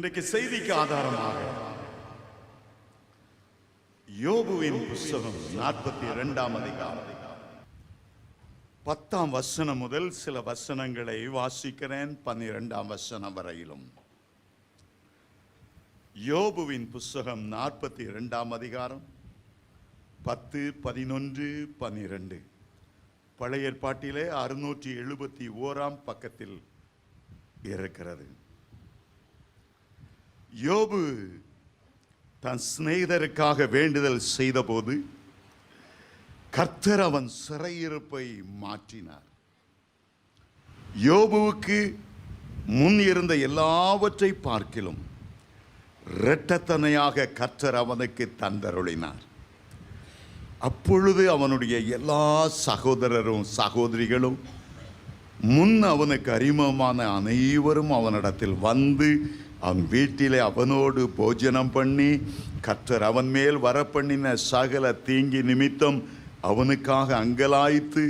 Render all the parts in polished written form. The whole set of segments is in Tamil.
இன்றைக்கு செய்திக்கு ஆதாரமாக யோபுவின் புஸ்தகம் 42ஆம் அதிகாரம் 10ஆம் வசனம் முதல் சில வசனங்களை வாசிக்கிறேன். 12ஆம் வசனம் வரையிலும். யோபுவின் புஸ்தகம் 42ஆம் அதிகாரம் 10, 11, 12. பழைய ஏற்பாட்டிலே 671ஆம் பக்கத்தில் இருக்கிறது. யோபு தன் சிநேகிதருக்காக வேண்டுதல் செய்தபோது கர்த்தர் அவன் சிறையிருப்பை மாற்றினார். யோபுவுக்கு முன் இருந்த எல்லாவற்றை பார்க்கிலும் இரட்டத்தனையாக கர்த்தர் அவனுக்கு தந்தருளினார். அப்பொழுது அவனுடைய எல்லா சகோதரரும் சகோதரிகளும் முன் அவனுக்கு அறிமுகமான அனைவரும் அவனிடத்தில் வந்து அவன் வீட்டிலே அவனோடு போஜனம் பண்ணி கர்த்தர் அவன் மேல் வரப்பண்ணின சகல தீங்கி நிமித்தம் அவனுக்காக அங்கலாய்த்து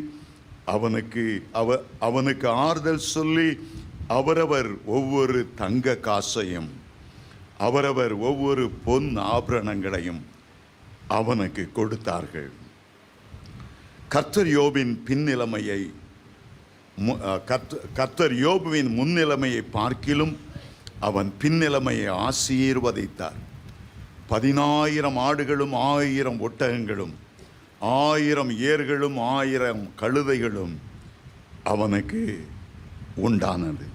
அவனுக்கு ஆறுதல் சொல்லி அவரவர் ஒவ்வொரு தங்க காசையும் அவரவர் ஒவ்வொரு பொன் ஆபரணங்களையும் அவனுக்கு கொடுத்தார்கள். கர்த்தர் யோபுவின் முன்னிலைமையை பார்க்கிலும் அவன் பின்னிலைமையை ஆசீர்வதித்தார். 10,000 ஆடுகளும் 1000 ஒட்டகங்களும் 1000 ஏர்களும் 1000 கழுதைகளும் அவனுக்கு உண்டானது.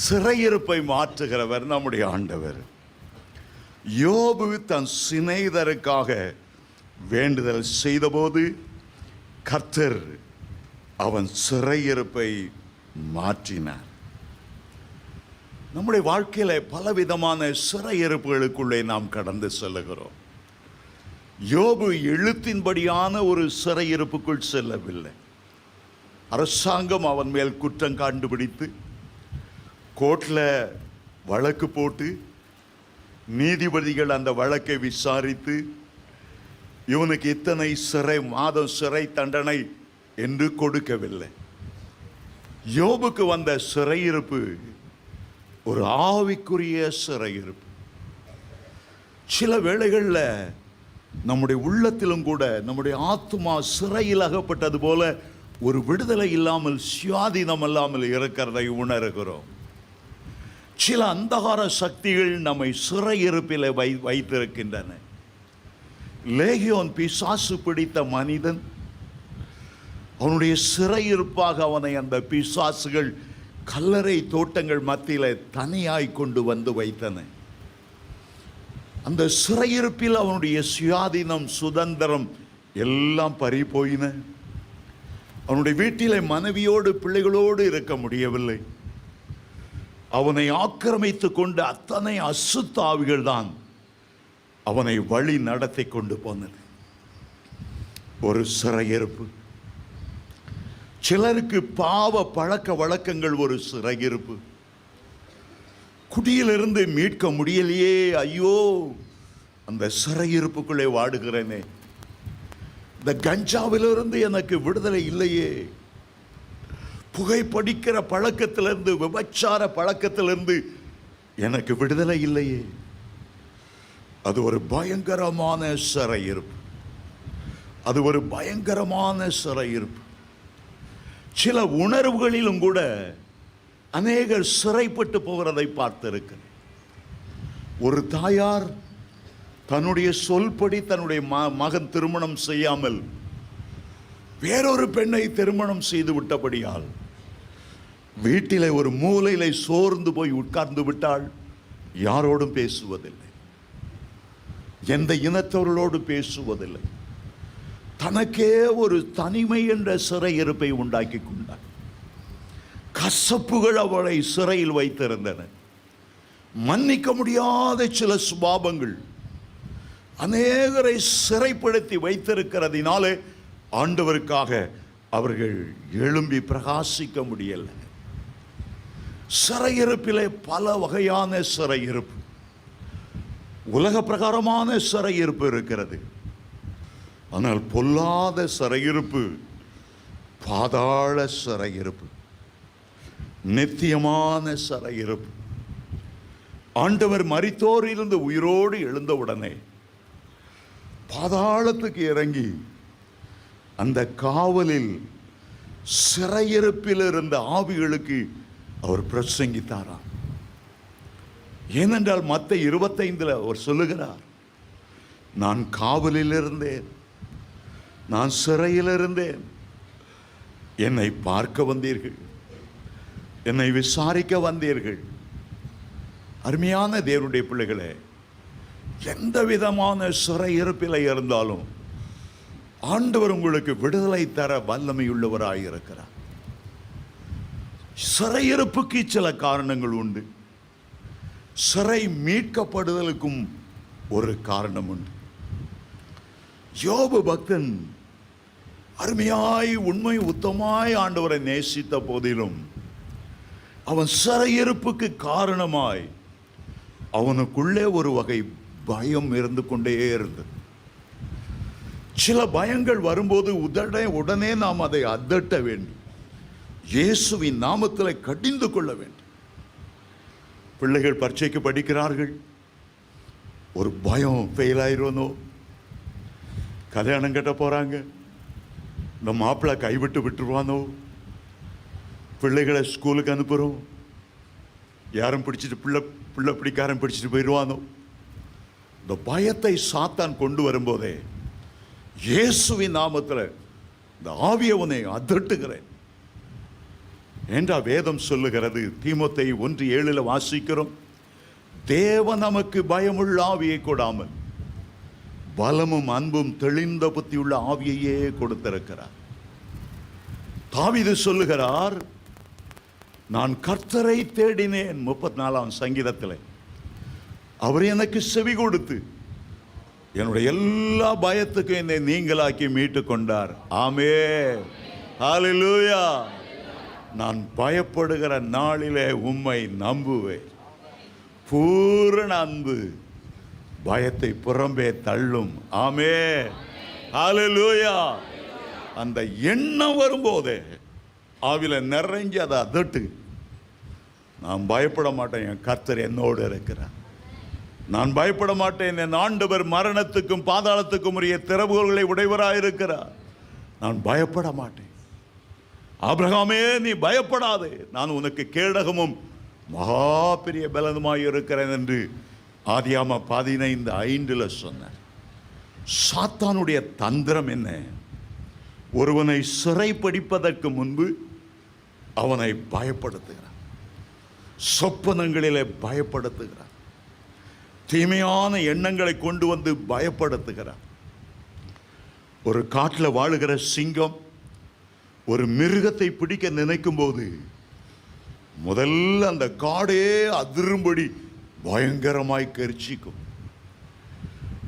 சிறையிருப்பை மாற்றுகிறவர் நம்முடைய ஆண்டவர். யோபு தன் சிநேகிதருக்காக வேண்டுதல் செய்தபோது கர்த்தர் அவன் சிறையிருப்பை மாற்றினார். நம்முடைய வாழ்க்கையில பலவிதமான சிறையிருப்புகளுக்குள்ளே நாம் கடந்து செல்லுகிறோம். யோபு எழுத்தின்படியான ஒரு சிறையிருப்புக்குள் செல்லவில்லை. அரசாங்கம் அவன் மேல் குற்றம் கண்டுபிடித்து கோர்ட்டில் வழக்கு போட்டு நீதிபதிகள் அந்த வழக்கை விசாரித்து இவனுக்கு இத்தனை மாதம் சிறை தண்டனை என்று கொடுக்கவில்லை. யோபுக்கு வந்த சிறையிருப்பு ஒரு ஆவிக்குரிய சிறையிருப்பு. சில வேளைகளில் நம்முடைய உள்ளத்திலும் கூட நம்முடைய ஆத்துமா சிறையில் அகப்பட்டது போல ஒரு விடுதலை இல்லாமல் சுயாதீனம் இல்லாமல் இருக்கிறதை உணர்கிறோம். சில அந்தகார சக்திகள் நம்மை சிறையிருப்பில் வைத்திருக்கின்றன. லேகியோன் பிசாசு பிடித்த மனிதன், அவனுடைய சிறையிருப்பாக அவனை அந்த பிசாசுகள் கல்லறை தோட்டங்கள் மத்தியில் தனியாய் கொண்டு வந்து வைத்தன. அந்த சிறையிருப்பில் அவனுடைய சுயாதீனம் சுதந்திரம் எல்லாம் பறி போயின. அவனுடைய வீட்டிலே மனைவியோடு பிள்ளைகளோடு இருக்க முடியவில்லை. அவனை ஆக்கிரமித்து கொண்டு அத்தனை அசுத்தாவிகள் தான் அவனை வழி நடத்தி கொண்டு போனது. ஒரு சிறையிருப்பு. சிலருக்கு பாவ பழக்க வழக்கங்கள் ஒரு சிறையிருப்பு. குடியிலிருந்து மீட்க முடியலையே, ஐயோ அந்த சிறையிருப்புக்குள்ளே வாடுகிறேனே, இந்த கஞ்சாவிலிருந்து எனக்கு விடுதலை இல்லையே, புகைப்படிக்கிற பழக்கத்திலிருந்து விபச்சார பழக்கத்திலிருந்து எனக்கு விடுதலை இல்லையே. அது ஒரு பயங்கரமான சிறையிருப்பு. அது ஒரு பயங்கரமான சிறையிருப்பு. சில உணர்வுகளிலும் கூட அநேகர் சிறைப்பட்டு போகிறதை பார்த்திருக்கிறேன். ஒரு தாயார் தன்னுடைய சொல்படி தன்னுடைய மகன் திருமணம் செய்யாமல் வேறொரு பெண்ணை திருமணம் செய்து விட்டபடியால் வீட்டிலே ஒரு மூலையிலே சோர்ந்து போய் உட்கார்ந்து விட்டாள். யாரோடும் பேசுவதில்லை, எந்த இனத்தவர்களோடு பேசுவதில்லை. தனக்கே ஒரு தனிமை என்ற சிறையிருப்பை உண்டாக்கி கொண்டார். கசப்புகள் அவளை சிறையில் வைத்திருந்தன. மன்னிக்க முடியாத சில சுபாவங்கள் அநேகரை சிறைப்படுத்தி வைத்திருக்கிறதினாலே ஆண்டவருக்காக அவர்கள் எழும்பி பிரகாசிக்க முடியலை. சிறையிருப்பிலே பல வகையான சிறையிருப்பு. உலக பிரகாரமான சிறையிருப்பு இருக்கிறது. ஆனால் பொல்லாத சிறையிருப்பு பாதாள சிறையிருப்பு, நித்தியமான சிறையிருப்பு. ஆண்டவர் மரித்தோரிலிருந்து உயிரோடு எழுந்தவுடனே பாதாளத்துக்கு இறங்கி அந்த காவலில் சிறையிருப்பில் இருந்த ஆவிகளுக்கு அவர் பிரசங்கித்தாராம். ஏனென்றால் மத்த 25 அவர் சொல்லுகிறார், நான் காவலில் இருந்தேன், நான் சிறையில் இருந்தேன், என்னை பார்க்க வந்தீர்கள், என்னை விசாரிக்க வந்தீர்கள். அருமையான தேவனுடைய பிள்ளைகளே, எந்த விதமான சிறையிருப்பில் இருந்தாலும் ஆண்டவர் உங்களுக்கு விடுதலை தர வல்லமையுள்ளவராயிருக்கிறார். சிறையிருப்புக்கு சில காரணங்கள் உண்டு. சிறை மீட்கப்படுதலுக்கும் ஒரு காரணம் உண்டு. யோபு பக்தன் அருமையாய் உண்மை உத்தமாய் ஆண்டவரை நேசித்த போதிலும் அவன் சிறையிருப்புக்கு காரணமாய் அவனுக்குள்ளே ஒரு வகை பயம் இருந்து கொண்டே இருந்தது. சில பயங்கள் வரும்போது உடனே நாம் அதை அதட்ட வேண்டும். இயேசுவின் நாமத்தில் கடிந்து கொள்ள வேண்டும். பிள்ளைகள் பரீட்சைக்கு படிக்கிறார்கள், ஒரு பயம் ஃபெயில் ஆயிடுவனோ, கல்யாணம் கட்ட போறாங்க, இந்த மாப்பிள்ளை கைவிட்டு விட்டுருவானோ, பிள்ளைகளை ஸ்கூலுக்கு அனுப்புகிறோம், யாரும் பிடிச்சிட்டு பிள்ளை பிடிக்காரன் பிடிச்சிட்டு போயிடுவானோ. இந்த பயத்தை சாத்தான் கொண்டு வரும்போதே இயேசுவின் நாமத்தில் இந்த ஆவியவனை அதட்டுகிறேன் என்றா வேதம் சொல்லுகிறது. தீமோத்தேயு 1:7 வாசிக்கிறோம், தேவன் நமக்கு பயமுள்ள ஆவியை கொடாமல் பலமும் அன்பும் தெளிந்த புத்தியுள்ள ஆவியையே கொடுத்திருக்கிறார். தாவீது சொல்லுகிறார், நான் கர்த்தரை தேடினேன் 34ஆம் சங்கீதத்தில். அவர் எனக்கு செவி கொடுத்து என்னுடைய எல்லா பயத்துக்கும் என்னை நீங்களாக்கி மீட்டு கொண்டார். ஆமென், ஹல்லேலூயா. நான் பயப்படுகிற நாளிலே உம்மை நம்புவேன். பூரண அன்பு பயத்தை புறம்பே தள்ளும். ஆமென், ஹல்லேலூயா. அந்த எண்ணம் வரும்போதே ஆவில நிறைஞ்சு அதை அதட்டு, நான் பயப்பட மாட்டேன், என் கர்த்தர் என்னோடு இருக்கிறார். நான் பயப்பட மாட்டேன், என் ஆண்டவர் மரணத்துக்கும் பாதாளத்துக்கும் உரிய திறவுகோல்களை உடையவராயிருக்கிறார். நான் பயப்பட மாட்டேன். ஆபிரகாமே, நீ பயப்படாதே, நான் உனக்கு கேடகமும் மகா பெரிய பலனுமாய் இருக்கிறேன் என்று ஆதியாகமம் 15:5 சொன்னார். சாத்தானுடைய தந்திரம் என்ன? ஒருவனை சிறைப்பிடிப்பதற்கு முன்பு அவனை பயப்படுத்துகிறான், சொப்பனங்களிலே பயப்படுத்துகிறான், தீமையான எண்ணங்களை கொண்டு வந்து பயப்படுத்துகிறான். ஒரு காட்டில் வாழுகிற சிங்கம் ஒரு மிருகத்தை பிடிக்க நினைக்கும் போது முதல்ல அந்த காடே அதிரும்படி பயங்கரமாய் கர்ச்சிக்கும்.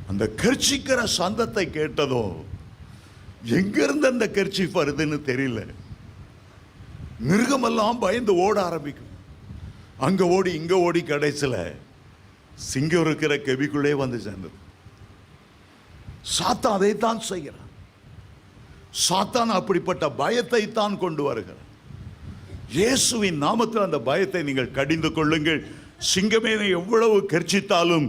அந்த கர்ச்சிக்கிற சந்தத்தை கேட்டதோ எங்கிருந்து அந்த கர்ச்சி வருதுன்னு தெரியல, மிருகமெல்லாம் பயந்து ஓட ஆரம்பிக்கும். அங்க ஓடி இங்க ஓடி கடைசியில் சிங்கம் இருக்கிற கெபிக்குள்ளே வந்து சேர்ந்தது. சாத்தான் அதைத்தான் செய்கிறான். சாத்தான் அப்படிப்பட்ட பயத்தை தான் கொண்டு வருகிறார். இயேசுவின் நாமத்தில் அந்த பயத்தை நீங்கள் கடிந்து கொள்ளுங்கள். சிங்கமே, எவ்வளவு கர்ச்சித்தாலும்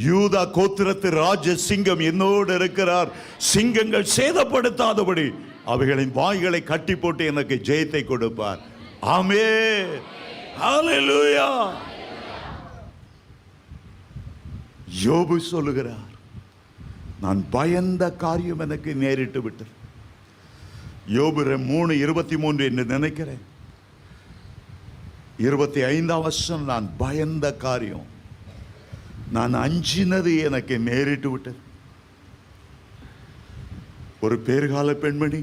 யூதா கோத்திரத்து ராஜ சிங்கம் என்னோடு இருக்கிறார். சிங்கங்கள் சேதப்படுத்தாதபடி அவைகளின் வாய்களை கட்டி போட்டு எனக்கு ஜெயத்தை கொடுப்பார். ஆமென், ஹல்லேலூயா. யோபு சொல்லுகிறார், நான் பயந்த காரியம் எனக்கு நேரிட்டு விட்டது. யோபு 3:23 என்று நினைக்கிறேன். 25ஆம் வசனம், நான் பயந்த காரியம், நான் அஞ்சினது எனக்கு நேரிட்டு விட்டது. ஒரு பேறுகால பெண்மணி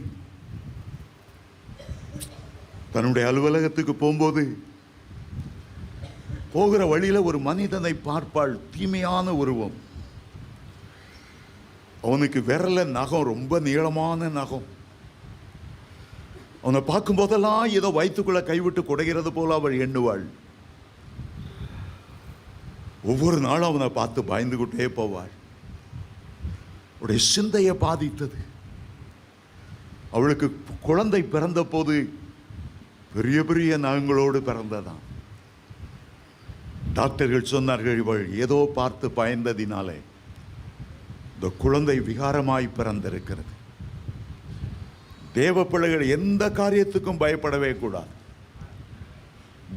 தன்னுடைய அலுவலகத்துக்கு போகும்போது போகிற வழியில ஒரு மனிதனை பார்ப்பாள். தீமையான உருவம். அவனுக்கு விரல நகம் ரொம்ப நீளமான நகம். அவனை பார்க்கும் போதெல்லாம் ஏதோ வயிற்றுக்குள்ள கைவிட்டு குடைகிறது போல அவள் எண்ணுவாள். ஒவ்வொரு நாளும் அவனை பார்த்து பயந்துகிட்டே போவாள். அவளுடைய சிந்தையை பாதித்தது. அவளுக்கு குழந்தை பிறந்த போது பெரிய பெரிய நகங்களோடு பிறந்ததான். டாக்டர்கள் சொன்னார்கள், இவள் ஏதோ பார்த்து பயந்ததினாலே இந்த குழந்தை விகாரமாய் பிறந்திருக்கிறது. தேவ பிள்ளைகள் எந்த காரியத்துக்கும் பயப்படவே கூடாது.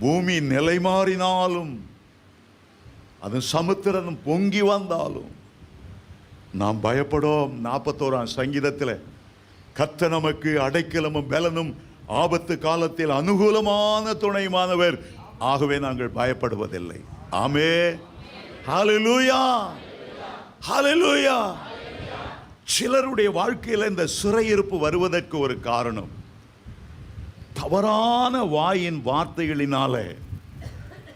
பூமி நிலை மாறினாலும், அது சமுத்திரம் பொங்கி வந்தாலும் நாம் பயப்படோம். 41ஆம் சங்கீதத்தில் கர்த்தர் நமக்கு அடைக்கலமும் பலனும் ஆபத்து காலத்தில் அனுகூலமான துணைமானவர், ஆகவே நாங்கள் பயப்படுவதில்லை. ஆமென். ஹல்லேலூயா, ஹல்லேலூயா. சிலருடைய வாழ்க்கையில் இந்த சிறையிருப்பு வருவதற்கு ஒரு காரணம், தவறான வாயின் வார்த்தைகளினாலே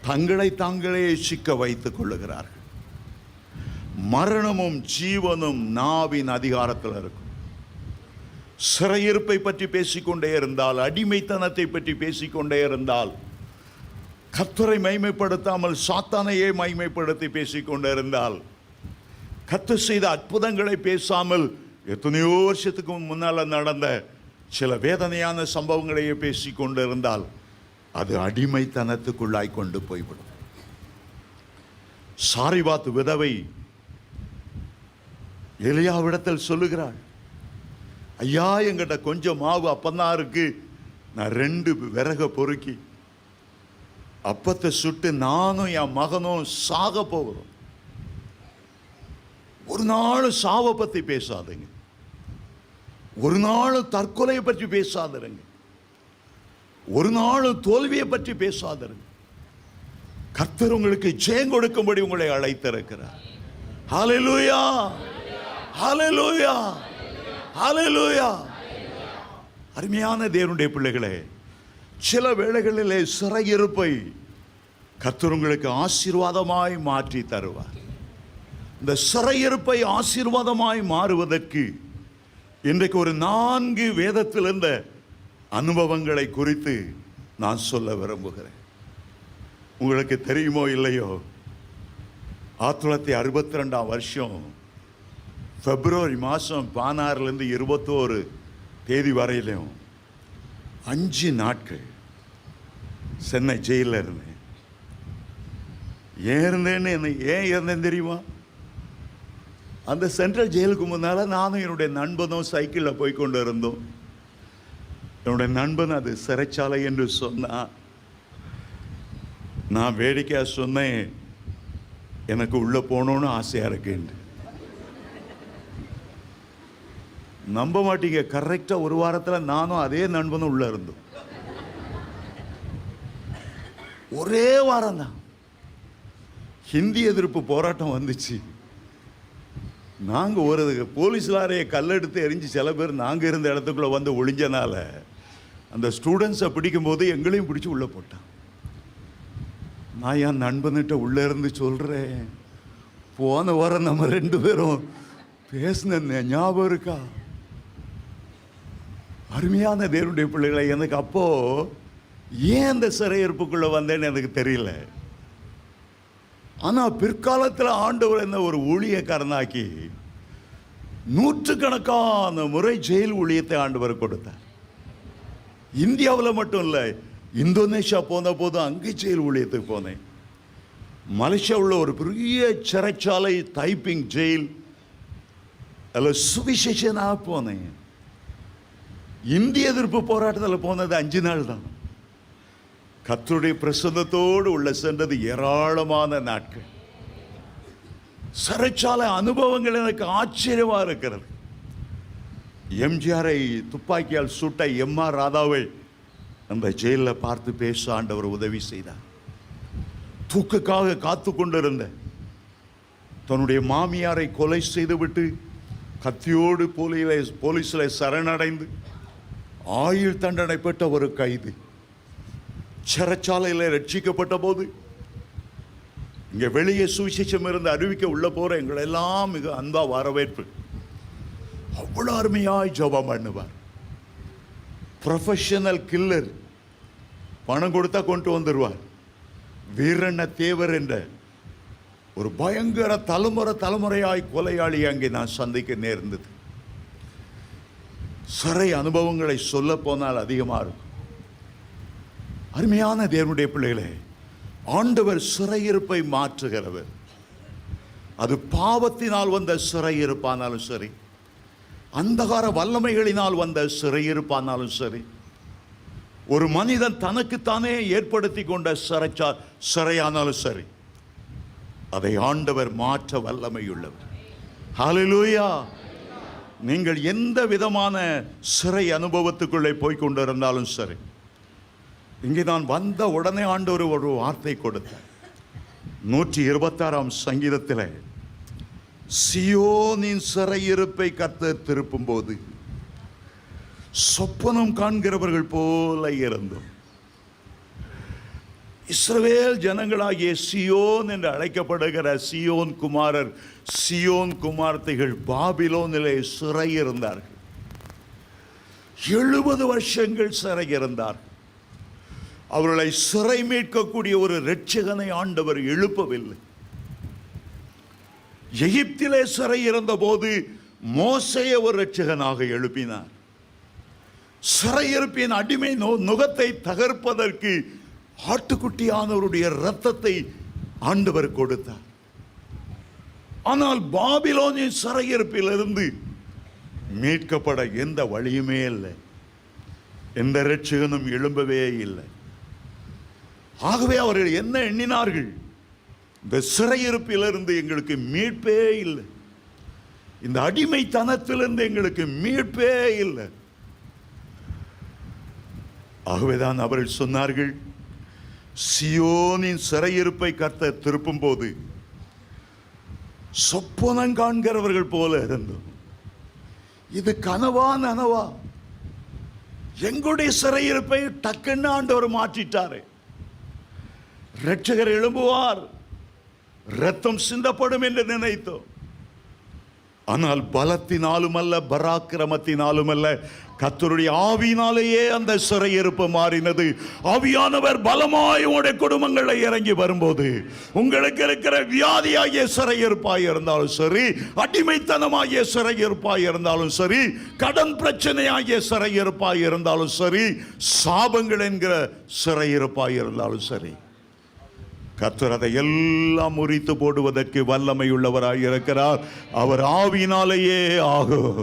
தங்களை தாங்களே சிக்க வைத்துக் கொள்ளுகிறார்கள். மரணமும் ஜீவனும் நாவின் அதிகாரத்தில் இருக்கும். சிறையிருப்பை பற்றி பேசிக்கொண்டே இருந்தால், அடிமைத்தனத்தை பற்றி பேசிக்கொண்டே இருந்தால், கர்த்தரை மைமைப்படுத்தாமல் சாத்தானையே மைமைப்படுத்தி பேசிக்கொண்டே இருந்தால், கர்த்தர் செய்த அற்புதங்களை பேசாமல் எத்தனையோ வருஷத்துக்கு முன்னால் நடந்த சில வேதனையான சம்பவங்களையே பேசிக்கொண்டு இருந்தால், அது அடிமைத்தனத்துக்குள்ளாய் கொண்டு போய்விடும். சாரிபாத் விதவை எலியாவிடத்தில் சொல்லுகிறாள், ஐயா, எங்கிட்ட கொஞ்சம் மாவு அப்பந்தான் இருக்கு, நான் 2 விறக பொறுக்கி அப்பத்தை சுட்டு நானும் என் மகனும் சாக போகிறோம். ஒரு நாள் சாவை பற்றி பேசாதுங்க, ஒரு நாள் தற்கொலையை பற்றி பேசாதிருங்க, ஒரு நாள் தோல்வியை பற்றி பேசாதிருங்க. கர்த்தர் உங்களுக்கு ஜெயம் கொடுக்கும்படி உங்களை அழைத்திருக்கிறார். ஹல்லேலூயா, ஹல்லேலூயா, ஹல்லேலூயா. அருமையான தேவனுடைய பிள்ளைகளே, சில வேளைகளிலே சிறையிருப்பை கர்த்தர் உங்களுக்கு ஆசீர்வாதமாய் மாற்றி தருவார். இந்த சிறையிருப்பை ஆசீர்வாதமாய் மாறுவதற்கு இன்றைக்கு ஒரு 4 வேதத்தில் இருந்த அனுபவங்களை குறித்து நான் சொல்ல விரும்புகிறேன். உங்களுக்கு தெரியுமோ இல்லையோ, 1962ஆம் வருஷம் பிப்ரவரி மாதம் 16லேருந்து 21 தேதி வரையிலும் 5 நாட்கள் சென்னை ஜெயிலில் இருந்தேன். ஏன் இருந்தேன்னு தெரியுமா? அந்த சென்ட்ரல் ஜெயிலுக்கு முன்னால் நானும் என்னுடைய நண்பனும் சைக்கிளில் போய் கொண்டு இருந்தோம். என்னுடைய நண்பன் அது சிறைச்சாலை என்று சொன்னான். நான் வேடிக்கையாக சொன்னேன், எனக்கு உள்ளே போகணுன்னு ஆசையாக இருக்குன்னு. நம்ப மாட்டீங்க, கரெக்டாக ஒரு வாரத்தில் நானும் அதே நண்பனும் உள்ளே இருந்தோம். ஒரே வாரம் தான் ஹிந்தி எதிர்ப்பு போராட்டம் வந்துச்சு. நாங்கள் ஒரு போலீஸ் லாரியை கல்லெடுத்து எரிஞ்சு சில பேர் நாங்கள் இருந்த இடத்துக்குள்ளே வந்து ஒளிஞ்சனால அந்த ஸ்டூடெண்ட்ஸை பிடிக்கும்போது எங்களையும் பிடிச்சி உள்ளே போட்டான். நான் என் நண்பன்கிட்ட உள்ளே இருந்து சொல்கிறேன், போன வாரம் நம்ம 2 பேரும் பேசின ஞாபகம் இருக்கா? அருமையான தேவனுடைய பிள்ளைகளை, எனக்கு அப்போ ஏன் அந்த சிறையிருப்புக்குள்ளே வந்தேன்னு எனக்கு தெரியல. ஆனால் பிற்காலத்தில் ஆண்டவர் என்ன ஒரு ஊழியக்காரனாக்கி நூற்றுக்கணக்கான முறை ஜெயில் ஊழியத்தை ஆண்டவர் கொடுத்தார். இந்தியாவில் மட்டும் இல்லை, இந்தோனேஷியா போன போதும் அங்கே ஜெயில் ஊழியத்துக்கு போனேன். மலேசியாவில் ஒரு பெரிய சிறைச்சாலை, டைப்பிங் ஜெயில், அதில் சுவிசேஷனாக போனேன். இந்திய எதிர்ப்பு போராட்டத்தில் போனது 5 நாள் தான். கர்த்தருடைய பிரசன்னத்தோடு உள்ள சென்றது ஏராளமான நாட்கள். சிறைச்சாலை அனுபவங்கள் எனக்கு ஆச்சரியமாக இருக்கிறது. எம்ஜிஆரை துப்பாக்கியால் சுட்ட எம்.ஆர். ராதாவை அந்த ஜெயிலில் பார்த்து பேச ஆண்டவர் உதவி செய்தார். தூக்குக்காக காத்து கொண்டிருந்த தன்னுடைய மாமியாரை கொலை செய்துவிட்டு கத்தியோடு போலீஸில் சரணடைந்து ஆயுள் தண்டனை பெற்ற ஒரு கைது சிறைச்சாலையில் ரட்சிக்கப்பட்ட போது இங்கே வெளியே சுவிசேஷம் இருந்து அறிவிக்க உள்ள போகிற எங்களெல்லாம் மிக அன்பா வரவேற்பு. அவ்வளோ அருமையாய் ஜெபம் பண்ணுவார். ப்ரொஃபஷனல் கில்லர், பணம் கொடுத்தா கொண்டு வந்துடுவார். வீரண்ண தேவர் என்ற ஒரு பயங்கர தலைமுறையாய் கொலையாளி அங்கே நான் சந்திக்க நேர்ந்தது. சிறை அனுபவங்களை சொல்ல போனால் அதிகமாக இருக்கும். அருமையான தேவனுடைய பிள்ளைகளே, ஆண்டவர் சிறையிருப்பை மாற்றுகிறவர். அது பாவத்தினால் வந்த சிறையிருப்பானாலும் சரி, அந்தகார வல்லமைகளினால் வந்த சிறையிருப்பானாலும் சரி, ஒரு மனிதன் தனக்குத்தானே ஏற்படுத்தி கொண்ட சிறையானாலும் சரி, அதை ஆண்டவர் மாற்ற வல்லமையுள்ளவர். ஹல்லேலூயா. நீங்கள் எந்த விதமான சிறை அனுபவத்துக்குள்ளே போய் கொண்டிருந்தாலும் சரி, இங்கே நான் வந்த உடனே ஆண்டவர் ஒரு வார்த்தை கொடுத்தார். 126ஆம் சங்கீதத்தில் சியோனின் சிறையிருப்பை கர்த்தர் திருப்பும் போது சொப்பனம் காண்கிறவர்கள் போல இருந்தோம். இஸ்ரவேல் ஜனங்களாகிய சியோன் என்று அழைக்கப்படுகிற சியோன் குமாரர், சியோன் குமார்த்தைகள் பாபிலோனிலே சிறையிருந்தார்கள். 70 வருஷங்கள் சிறையிருந்தார்கள். அவர்களை சிறை மீட்கக்கூடிய ஒரு இரட்சகனை ஆண்டவர் எழுப்பவில்லை. எகிப்திலே சிறை இருந்த போது மோசேயை ஒரு இரட்சகனாக எழுப்பினார். சிறையிருப்பின் அடிமை நுகத்தை தகர்ப்பதற்கு ஆட்டுக்குட்டியானவருடைய இரத்தத்தை ஆண்டவர் கொடுத்தார். ஆனால் பாபிலோனின் சிறையிருப்பிலிருந்து மீட்கப்பட எந்த வழியுமே இல்லை. எந்த இரட்சகனும் எழும்பவே இல்லை. ஆகவே அவர்கள் என்ன எண்ணினார்கள்? இந்த சிறையிருப்பிலிருந்து எங்களுக்கு மீட்பே இல்லை, இந்த அடிமைத்தனத்திலிருந்து எங்களுக்கு மீட்பே இல்லை. ஆகவேதான் அவர்கள் சொன்னார்கள், சியோனின் சிறையிருப்பை கர்த்தர் திருப்பும் போது சொப்பனம் காண்கிறவர்கள் போல இருந்தோம். இது கனவா நனவா? எங்களுடைய சிறையிருப்பை டக்குன்னு ஆண்டவர் மாற்றிட்டாரு. இரட்சகர் எழும்புவார், இரத்தம் சிந்தப்படும் என்று நினைத்தோம். ஆனால் பலத்தினாலும் அல்ல, பராக்கிரமத்தினாலும் அல்ல, கர்த்தருடைய ஆவியினாலேயே அந்த சிறையிருப்பு மாறினது. ஆவியானவர் பலமாய் உங்களுடைய குடும்பங்களை இறங்கி வரும்போது, உங்களுக்கு இருக்கிற வியாதியாகிய சிறையிருப்பாய் இருந்தாலும் சரி, அடிமைத்தனமாகிய சிறையிருப்பாய் இருந்தாலும் சரி, கடன் பிரச்சனையாகிய சிறையிருப்பாய் இருந்தாலும் சரி, சாபங்கள் என்கிற சிறையிருப்பாய் இருந்தாலும் சரி, கர்த்தர் அதை எல்லாம் முறித்து போடுவதற்கு வல்லமை உள்ளவராய் இருக்கிறார். அவர் ஆவியினாலேயே ஆகும்,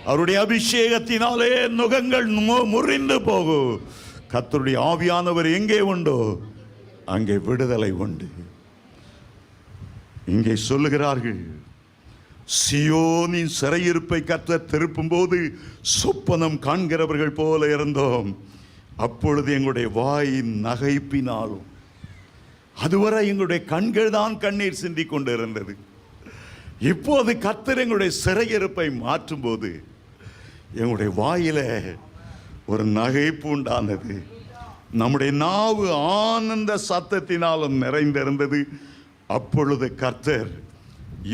அவருடைய அபிஷேகத்தினாலே நுகங்கள் முறிந்து போகும். கர்த்தருடைய ஆவியானவர் எங்கே உண்டோ அங்கே விடுதலை உண்டு. இங்கே சொல்லுகிறார்கள், சியோனின் சிறையிருப்பை கர்த்தர் திருப்பும் போது சொப்பனம் காண்கிறவர்கள் போல இருந்தோம். அப்பொழுது எங்களுடைய வாய் நகைப்பினாலும், அதுவரை எங்களுடைய கண்கள் தான் கண்ணீர் சிந்தி கொண்டு இருந்தது. இப்போது கர்த்தர் எங்களுடைய சிறையிருப்பை மாற்றும் போது எங்களுடைய வாயில ஒரு நகைப்பு உண்டானது. நம்முடைய நாவு ஆனந்த சத்தத்தினாலும் நிறைந்திருந்தது. அப்பொழுது கர்த்தர்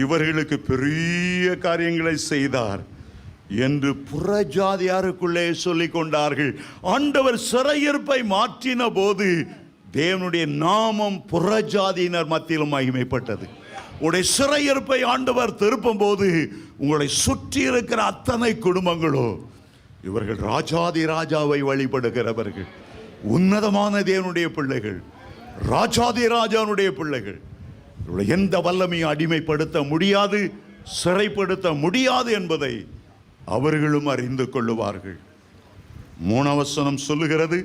இவர்களுக்கு பெரிய காரியங்களை செய்தார் என்று புறஜாதியாருக்குள்ளே சொல்லிக் கொண்டார்கள். ஆண்டவர் சிறையிருப்பை மாற்றின போது தேவனுடைய நாமம் புறஜாதியினர் மத்தியிலும் மகிமைப்பட்டது. உடைய சிறையிருப்பை ஆண்டவர் திருப்பும் போது உங்களை சுற்றி இருக்கிற அத்தனை குடும்பங்களோ, இவர்கள் ராஜாதி ராஜாவை வழிபடுகிறவர்கள், உன்னதமான தேவனுடைய பிள்ளைகள், ராஜாதி ராஜாவுடைய பிள்ளைகள், எந்த வல்லமையும் அடிமைப்படுத்த முடியாது, சிறைப்படுத்த முடியாது என்பதை அவர்களும் அறிந்து கொள்ளுவார்கள். 3 வசனம் சொல்லுகிறது,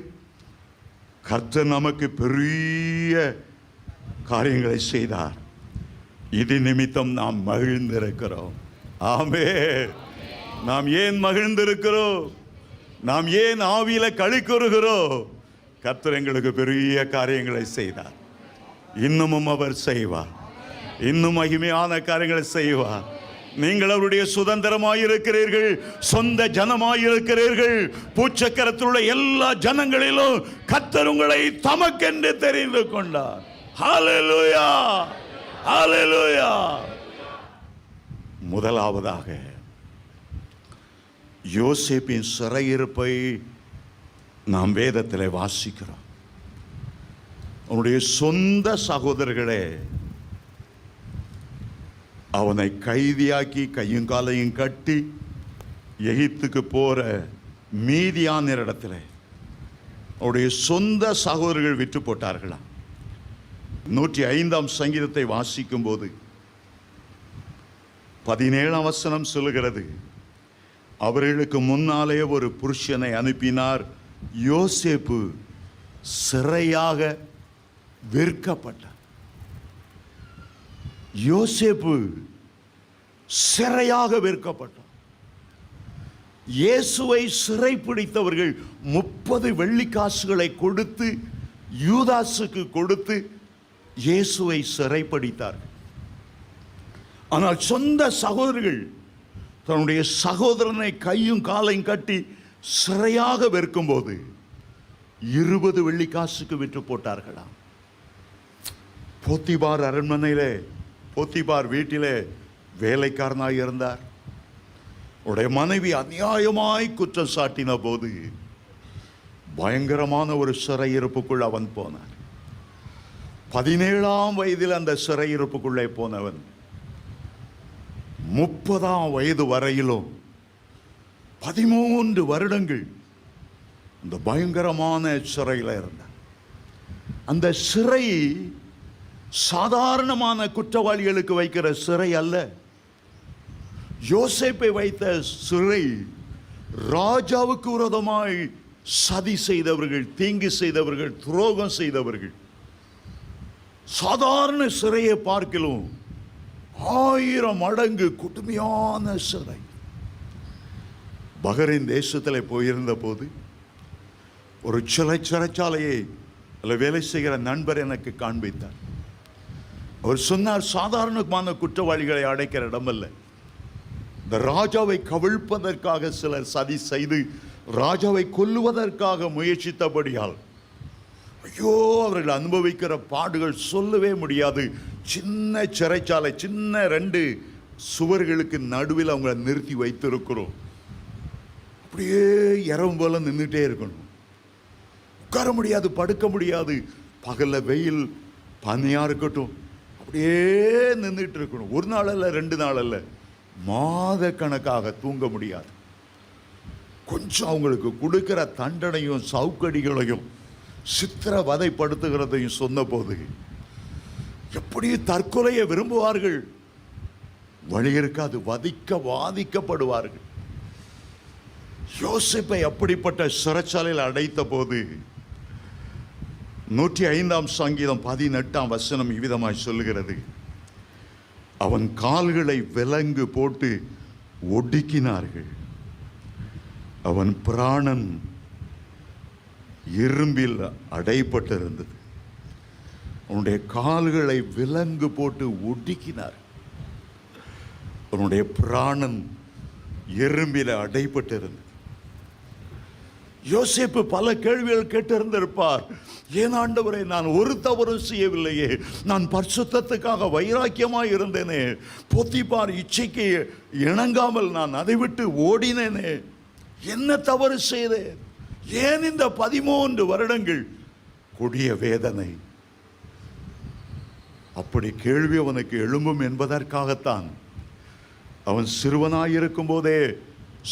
கர்த்தர் நமக்கு பெரிய காரியங்களை செய்தார், இது நிமித்தம் நாம் மகிழ்ந்திருக்கிறோம். ஆமென். நாம் ஏன் மகிழ்ந்திருக்கிறோம்? நாம் ஏன் ஆவியில களி கூறுகிறோம்? கர்த்தர் எங்களுக்கு பெரிய காரியங்களை செய்தார், இன்னமும் அவர் செய்வார், இன்னும் மகிமையான காரியங்களை செய்வார். நீங்கள் அவருடைய சுதந்திரமாயிருக்கிறீர்கள், சொந்த ஜனமாயிருக்கிறீர்கள். பூச்சக்கரத்தில் உள்ள எல்லா ஜனங்களிலும் கர்த்தர் உங்களை தமக்கென்று தெரிந்து கொண்டார். ஹல்லேலூயா, ஹல்லேலூயா. முதலாவதாக யோசேப்பின் சிறையிருப்பை நாம் வேதத்தில் வாசிக்கிறோம். அவனுடைய சொந்த சகோதரர்களே அவனை கைதியாக்கி கையும் காலையும் கட்டி எகிப்துக்கு போற மீதியான இடத்துல அவருடைய சொந்த சகோதரர்கள் விற்று போட்டார்களாம். 105 சங்கீதத்தை வாசிக்கும் போது 17 வசனம் சொல்லுகிறது, அவர்களுக்கு முன்னாலே ஒரு புருஷனை அனுப்பினார், யோசேப்பு சிறையாக விற்கப்பட்டார். யோசேப்பு சிறையாக விற்கப்பட்டார். இயேசுவை சிறை பிடித்தவர்கள் 30 வெள்ளிக்காசுகளை கொடுத்து யூதாசுக்கு கொடுத்து இயேசுவை சிறைப்பிடித்தார்கள். ஆனால் சொந்த சகோதரர்கள் தன்னுடைய சகோதரனை கையும் காலையும் கட்டி சிறையாக விற்கும்போது 20 வெள்ளிக்காசுக்கு விற்று போட்டார்களாம். போத்திபார் அரண்மனையிலே, போத்திபார் வீட்டிலே வேலைக்காரனாக இருந்தார். உடைய மனைவி அநியாயமாய் குற்றம் சாட்டின போது பயங்கரமான ஒரு சிறையிருப்புக்குள் அவன் போனான். 17ஆம் வயதில் அந்த சிறையிருப்புக்குள்ளே போனவன் 30ஆம் வயது வரையிலும் 13 வருடங்கள் அந்த பயங்கரமான சிறையில் இருந்தான். அந்த சிறை சாதாரணமான குற்றவாளிகளுக்கு வைக்கிற சிறை அல்ல. யோசேப்பை வைத்த சிறை ராஜாவுக்கு விரோதமாய் சதி செய்தவர்கள், தீங்கு செய்தவர்கள், துரோகம் செய்தவர்கள். சாதாரண சிறையை பார்க்கிலும் 1000 மடங்கு கொடுமையான சிறை. பஹ்ரைன் தேசத்தில் போயிருந்த போது ஒரு சிறைச்சாலையை வேலை செய்கிற நண்பர் எனக்கு காண்பித்தார். அவர் சொன்னார், சாதாரணமான குற்றவாளிகளை அடைக்கிற இடமல்ல, இந்த ராஜாவை கவிழ்ப்பதற்காக சிலர் சதி செய்து ராஜாவை கொல்லுவதற்காக முயற்சித்தபடியால் ஐயோ அவர்கள் அனுபவிக்கிற பாடுகள் சொல்லவே முடியாது. சின்ன சிறைச்சாலை, சின்ன 2 சுவர்களுக்கு நடுவில் அவங்கள நிறுத்தி வைத்திருக்கிறோம். அப்படியே இரவு போல நின்றுட்டே இருக்கணும். உட்கார முடியாது, படுக்க முடியாது. பகல்ல வெயில், பனியா இருக்கட்டும், அப்படியே நின்றுட்டு இருக்கணும். 1 நாள் அல்ல, 2 நாள் அல்ல, மாத கணக்காக தூங்க முடியாது. கொஞ்சம் அவங்களுக்கு கொடுக்கிற தண்டனையும் சவுக்கடிகளையும் சித்திரவதைப்படுத்துகிறதையும் சொன்ன போது எப்படி தற்கொலையை விரும்புவார்கள். வழி இருக்காது, வாதிக்கப்படுவார்கள். யோசேப்பை அப்படிப்பட்ட சிறைச்சாலையில் அடைத்த போது 105ஆம் சங்கீதம் 18ஆம் வசனம் இவ்விதமாய் சொல்லுகிறது, அவன் கால்களை விலங்கு போட்டு ஒடுக்கினார்கள், அவன் பிராணன் இரும்பில் அடைப்பட்டிருந்தது. அவனுடைய கால்களை விலங்கு போட்டு ஒடுக்கினார், அவனுடைய பிராணன் எறும்பில் அடைப்பட்டிருந்தது. யோசேப்பு பல கேள்விகள் கேட்டிருந்திருப்பார். ஏன் ஆண்டவரே, நான் ஒரு தவறும் செய்யவில்லையே, நான் பரிசுத்தத்துக்காக வைராக்கியமாய் இருந்தேனே, போத்திபார் இச்சைக்கு இணங்காமல் நான் அதை விட்டு ஓடினேனே, என்ன தவறு செய்தேன், ஏன் இந்த 13 வருடங்கள் கொடிய வேதனை? அப்படி கேள்வி அவனுக்கு எழும்பும் என்பதற்காகத்தான் அவன் சிறுவனாயிருக்கும் போதே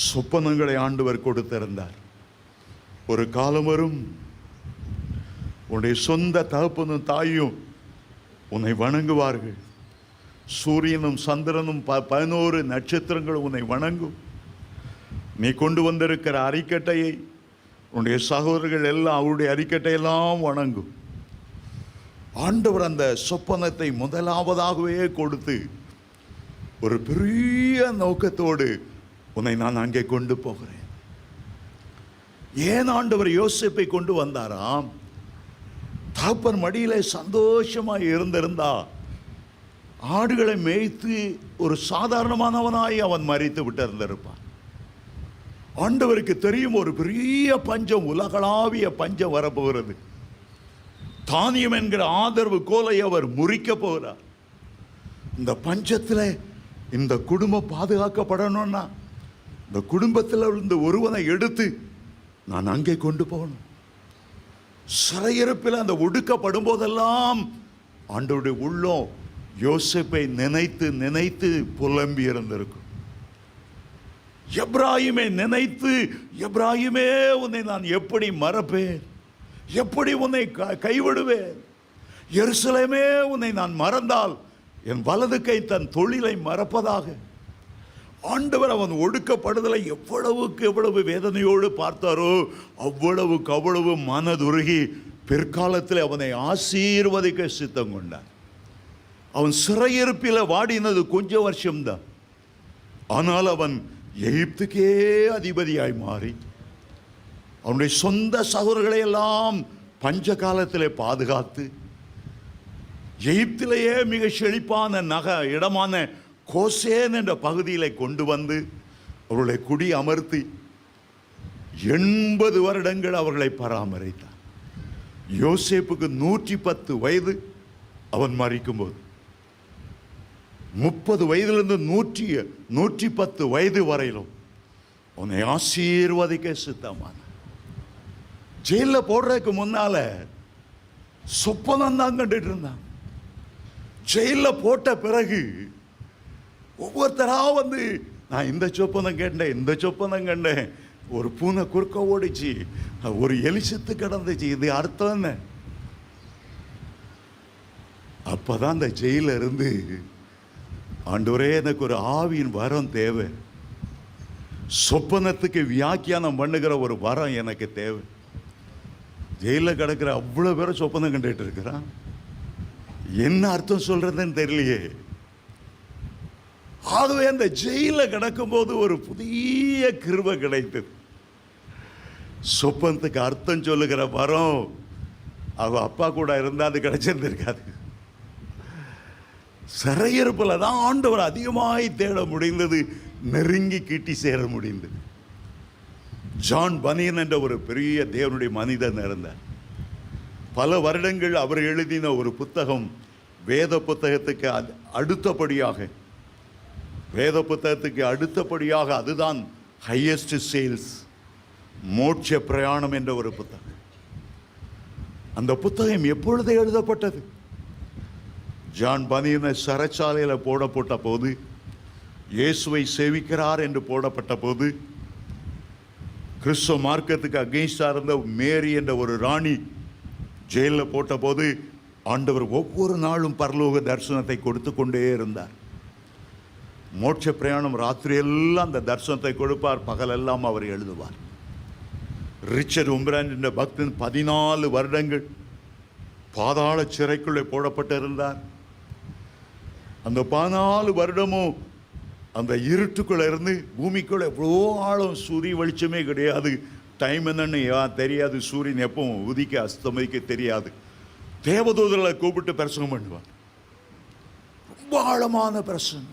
சொப்பனங்களை ஆண்டவர் கொடுத்திருந்தார். ஒரு காலம் வரும், உன்னுடைய சொந்த தகப்பனும் தாயும் உன்னை வணங்குவார்கள், சூரியனும் சந்திரனும் 11 நட்சத்திரங்களும் உன்னை வணங்கும். நீ கொண்டு வந்திருக்கிற அரிக்கட்டையை உன்னுடைய சகோதரர்கள் எல்லாம் அவருடைய அரிக்கட்டையெல்லாம் வணங்கும். ஆண்டவர் அந்த சொப்பனத்தை முதலாவதாகவே கொடுத்து ஒரு பெரிய நோக்கத்தோடு உன்னை நான் அங்கே கொண்டு போகிறேன். ஏன் ஆண்டவர் யோசேப்பை கொண்டு வந்தாராம்? தகப்பன் மடியிலே சந்தோஷமாய் இருந்திருந்தா ஆடுகளை மேய்த்து ஒரு சாதாரணமானவனாய் அவன் மரித்து விட்டு இருந்திருப்பான். ஆண்டவருக்கு தெரியும், ஒரு பெரிய பஞ்சம், உலகளாவிய பஞ்சம் வரப்போகிறது. தானியம் என்கிற ஆதரவு கோலை அவர் முறிக்க போகிறார். இந்த பஞ்சத்தில் இந்த குடும்பம் பாதுகாக்கப்படணும்னா இந்த குடும்பத்தில் இருந்து ஒருவனை எடுத்து நான் அங்கே கொண்டு போகணும். சிறையிருப்பில் அந்த ஒடுக்கப்படும் போதெல்லாம் ஆண்டவருடைய உள்ளம் யோசேப்பை நினைத்து நினைத்து புலம்பி இருந்திருக்கும். எப்ராஹிமை நினைத்து, எப்ராஹிமே உன்னை நான் எப்படி மறப்பேன், எப்படி உன்னை கைவிடுவேன், எருசலேமே, உன்னை நான் மறந்தால் என் வலது கை தன் தொழிலை மறப்பதாக. ஆண்டவர் அவன் ஒடுக்கப்படுதலை எவ்வளவுக்கு எவ்வளவு வேதனையோடு பார்த்தாரோ அவ்வளவுக்கு அவ்வளவு மனதுருகி பிற்காலத்தில் அவனை ஆசீர்வதிக்க சித்தம் கொண்டார். அவன் சிறையிருப்பில் வாடினது கொஞ்சம் வருஷம்தான். ஆனால் அவன் எகிப்துக்கே அதிபதியாய் மாறி அவனுடைய சொந்த சகோதரர்களை எல்லாம் பஞ்ச காலத்திலே பாதுகாத்து எகிப்திலேயே மிக செழிப்பான இடமான கோசேன் என்ற பகுதியிலே கொண்டு வந்து அவர்களை குடி அமர்த்தி 80 வருடங்கள் அவர்களை பராமரித்தார். யோசேப்புக்கு 110 வயது அவன் மரிக்கும்போது 30 வயதிலிருந்து 110 வயது வரையிலும் அவனை ஆசீர்வதிக்க சித்தமான. ஜெயிலில் போடுறதுக்கு முன்னால சொப்பனம் தான் கண்டுட்டு இருந்தான். ஜெயிலில் போட்ட பிறகு ஒவ்வொருத்தரா வந்து நான் இந்த சொப்பனம் கண்டேன், இந்த சொப்பனம் கண்டேன், ஒரு பூனை குறுக்க ஓடிச்சு, ஒரு எலி செத்து கிடந்துச்சு, இது அர்த்தம் என்ன? அப்பதான் அந்த ஜெயில இருந்து ஆண்டவரே எனக்கு ஒரு ஆவியின் வரம் தேவை, சொப்பனத்துக்கு வியாக்கியானம் பண்ணுகிற ஒரு வரம் எனக்கு தேவை. ஜெயிலில் கிடக்கிற அவ்வளோ பேரை சொப்பனம் கண்டுட்டு இருக்கிறான், என்ன அர்த்தம் சொல்றதுன்னு தெரியலையே. ஆகவே அந்த ஜெயிலில் கிடக்கும்போது ஒரு புதிய கிருபை கிடைத்தது. சொப்பனத்துக்கு அர்த்தம் சொல்லுகிற வரம் அவ அப்பா கூட இருந்தால் அது கிடைச்சிருந்திருக்காது. சிறையிருப்பில் தான் ஆண்டவர் அதிகமாய் தேட முடிந்தது, நெருங்கி கிட்டி சேர முடிந்தது. ஜான் பனியன் என்ற ஒரு பெரிய தேவனுடைய மனிதன் இருந்தார். பல வருடங்கள் அவர் எழுதின ஒரு புத்தகம் வேத புத்தகத்துக்கு அடுத்தபடியாக அதுதான் ஹையஸ்ட் சேல்ஸ், மோட்ச பிரயாணம் என்ற ஒரு புத்தகம். அந்த புத்தகம் எப்பொழுது எழுதப்பட்டது? ஜான் பனியனை சிறைச்சாலையில் போடப்பட்ட போது, இயேசுவை சேவிக்கிறார் என்று போடப்பட்ட போது, கிறிஸ்துவ மார்க்கத்துக்கு அகெயின்ஸ்டா இருந்த மேரி என்ற ஒரு ராணி ஜெயிலில் போட்ட போது ஆண்டவர் ஒவ்வொரு நாளும் பரலோக தரிசனத்தை கொடுத்து கொண்டே இருந்தார். மோட்ச பிரயாணம் ராத்திரி எல்லாம் அந்த தரிசனத்தை கொடுப்பார், பகலெல்லாம் அவர் எழுதுவார். ரிச்சர்ட் உம்பரான் என்ற பக்தன் 14 வருடங்கள் பாதாள சிறைக்குள்ளே போடப்பட்டிருந்தார். அந்த 14 வருடமும் அந்த இருட்டுக்குள்ள இருந்து பூமிக்குள்ள எவ்வளோ ஆழம், சூரிய வெளிச்சமே கிடையாது, டைம் என்னன்னு தெரியாது, சூரியன் எப்போ உதிக்க அஸ்தமிக்க தெரியாது. தேவதூதர்களை கூப்பிட்டு பிரசங்கம் பண்ணுவார், ரொம்ப ஆழமான பிரசங்கம்.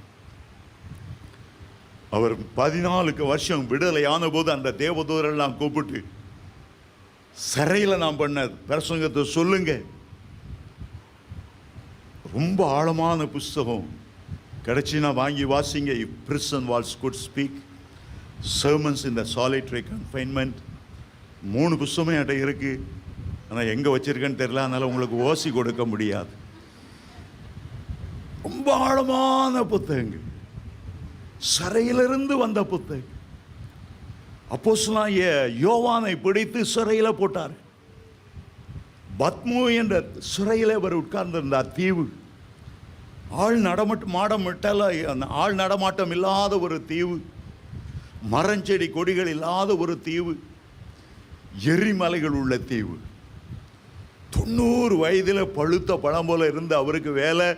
அவர் 14 வருஷம் விடுதலையான போது அந்த தேவதூதரெல்லாம் கூப்பிட்டு சிறையில் நான் பண்ண பிரசங்கத்தை சொல்லுங்க. ரொம்ப ஆழமான புஸ்தகம், கிடைச்சினா வாங்கி வாசிங்க. If prison walls could speak, sermons in the solitary confinement. 3 புஸ்தகம் என்கிட்ட இருக்கு, ஆனால் எங்கே வச்சிருக்கேன்னு தெரியல, அதனால உங்களுக்கு ஓசி கொடுக்க முடியாது. ரொம்ப ஆழமான புத்தகங்கள், சிறையிலிருந்து வந்த புத்தகம். அப்போஸ்தலனாகிய யோவானை பிடித்து சிறையில் போட்டார். பத்மு என்ற சிறையில் அவர் உட்கார்ந்திருந்தார். தீவு, ஆள் நடமாட்டம் இல்லாத ஒரு தீவு, மரஞ்செடி கொடிகள் இல்லாத ஒரு தீவு, எரிமலைகள் உள்ள தீவு. 90 வயதில் பழுத்த பழம் போல இருந்து அவருக்கு வேலை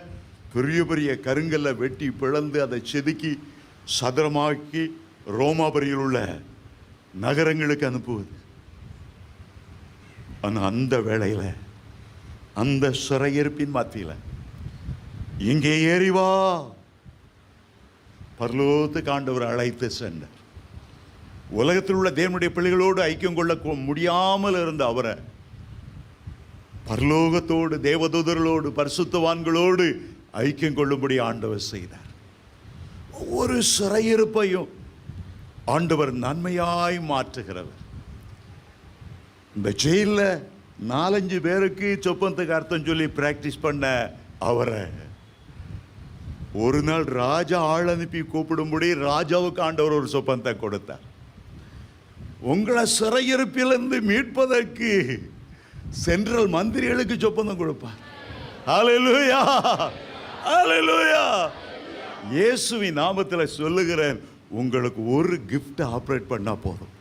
பெரிய பெரிய கருங்கல்ல வெட்டி பிளந்து அதை செதுக்கி சதுரமாக்கி ரோமாபுரியில் உள்ள நகரங்களுக்கு அனுப்புவது. ஆனால் அந்த வேளையில் அந்த சிறையிருப்பின் மத்தியில் இங்கே ஏறிவா பரலோகத்துக்கு ஆண்டவர் அழைத்து சென்றார். உலகத்தில் உள்ள தேவனுடைய பிள்ளைகளோடு ஐக்கியம் கொள்ள முடியாமல் இருந்த அவரை பரலோகத்தோடு, தேவதூதர்களோடு, பரிசுத்தவான்களோடு ஐக்கியம் கொள்ளும்படி ஆண்டவர் செய்தார். ஒவ்வொரு சிறையிருப்பையும் ஆண்டவர் நன்மையாய் மாற்றுகிறவர். இந்த ஜெயிலில் 4-5 பேருக்கு சொப்பனத்துக்கு அர்த்தம் சொல்லி பிராக்டிஸ் பண்ண அவரை ஒரு நாள் ராஜா ஆள் அனுப்பி கூப்பிடும்படி ராஜாவுக்கு ஆண்டவர் ஒரு சொப்பனத்தை கொடுத்தார். உங்களை சிறையிருப்பிலிருந்து மீட்பதற்கு சென்ட்ரல் மந்திரிகளுக்கு சொப்பனம் கொடுப்பார். ஹல்லேலூயா, ஹல்லேலூயா. இயேசுவின் நாமத்தில் சொல்லுகிறேன், உங்களுக்கு ஒரு கிஃப்ட் ஆப்ரேட் பண்ணா போதும்.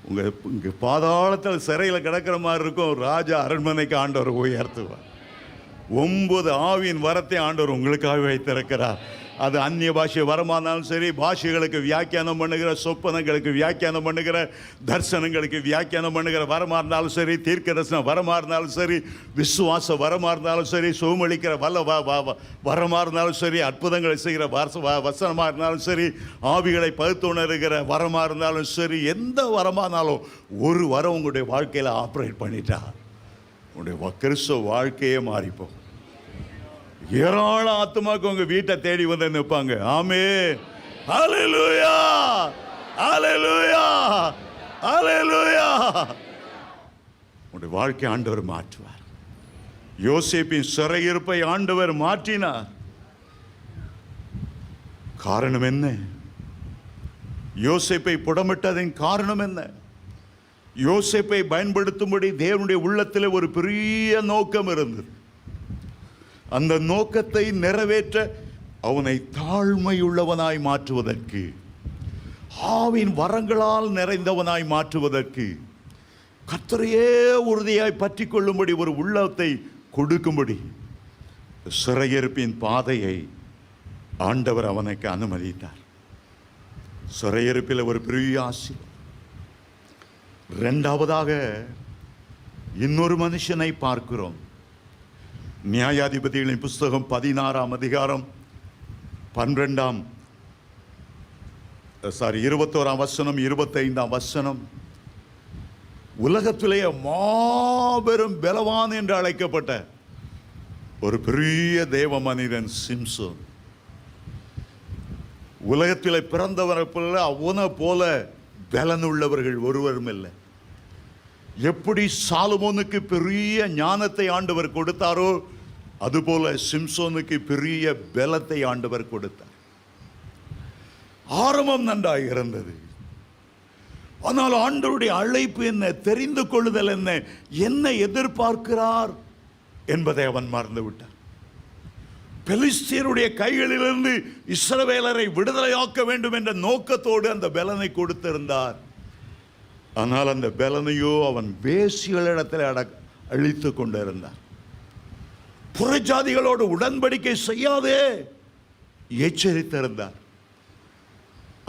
உங்க பாதாளத்தில் சிறையில் கிடக்கிற மாதிரி இருக்கும், ராஜா அரண்மனைக்கு ஆண்டவர் உயர்த்துவார். 9 ஆவியின் வரத்தை ஆண்டவர் உங்களுக்காக வைத்திருக்கிறார். அது அந்நிய பாஷை வரமா இருந்தாலும் சரி, பாஷைகளுக்கு வியாக்கியானம் பண்ணுகிற, சொப்பனங்களுக்கு வியாக்கியானம் பண்ணுகிற, தரிசனங்களுக்கு வியாக்கியானம் பண்ணுகிற வரமா இருந்தாலும் சரி, தீர்க்க தரிசனம் வரமா இருந்தாலும் சரி, விசுவாச வரமா இருந்தாலும் சரி, சுகமளிக்கிற வரமா இருந்தாலும் சரி, அற்புதங்களை செய்கிற வசனமா இருந்தாலும் சரி, ஆவிகளை பகுத்துணர்கிற வரமா இருந்தாலும் சரி, எந்த வரமா இருந்தாலும் ஒரு வரம் உங்களுடைய வாழ்க்கையில் ஆப்ரேட் பண்ணிட்டா உங்களுடைய கிறிஸ்துவ வாழ்க்கையே மாறிப்போம். ஏராள ஆத்துமாக்கு உங்க வீட்டை தேடி வந்து நிற்பாங்க. ஆமென், ஹல்லேலூயா, ஹல்லேலூயா, ஹல்லேலூயா. உங்களுடைய வாழ்க்கை ஆண்டவர் மாற்றுவார். யோசேப்பின் சிறையிருப்பை ஆண்டவர் மாற்றினார். காரணம் என்ன? யோசேப்பை புடமிட்டதின் காரணம் என்ன? யோசேப்பை பயன்படுத்தும்படி தேவனுடைய உள்ளத்தில் ஒரு பெரிய நோக்கம் இருந்தது. அந்த நோக்கத்தை நிறைவேற்ற அவனை தாழ்மையுள்ளவனாய் மாற்றுவதற்கு, ஆவின் வரங்களால் நிறைந்தவனாய் மாற்றுவதற்கு, கர்த்தரையே உறுதியாய் பற்றி கொள்ளும்படி ஒரு உள்ளத்தை கொடுக்கும்படி சிறையிருப்பின் பாதையை ஆண்டவர் அவனுக்கு அனுமதித்தார். சிறையிருப்பில் ஒரு பெரிய ஆசீர்வாதம். இரண்டாவதாக இன்னொரு மனுஷனை பார்க்கிறோம். நியாயாதிபதிகளின் புஸ்தகம் 16ஆம் அதிகாரம் 21ஆம் வசனம் 25ஆம் வசனம். உலகத்திலேயே மாபெரும் பலவான் என்று அழைக்கப்பட்ட ஒரு பெரிய தேவ மனிதன் சிம்சோன். உலகத்திலே பிறந்தவரை போல அவனை போல பலனுள்ளவர்கள் ஒருவரும் இல்லை. எப்படி சாலமோனுக்கு பெரிய ஞானத்தை ஆண்டவர் கொடுத்தாரோ, அதுபோல சிம்சோனுக்கு பெரிய பலத்தை ஆண்டவர் கொடுத்தார். ஆரம்பம் நன்றாக இருந்தது. ஆனால் ஆண்டவருடைய அழைப்பு என்ன, தெரிந்து கொள்ளுதல் என்ன, என்ன எதிர்பார்க்கிறார் என்பதை அவன் மறந்து விட்டார். பெலிஸ்தியருடைய கைகளிலிருந்து இஸ்ரவேலரை விடுதலையாக்க வேண்டும் என்ற நோக்கத்தோடு அந்த பலனை கொடுத்திருந்தார். ஆனால் அந்த பலனையோ அவன் வேசிகளிடத்தில் அழித்து கொண்டிருந்தார். புறஜாதிகளோடு உடன்படிக்கை செய்யாதே எச்சரித்திருந்தார்.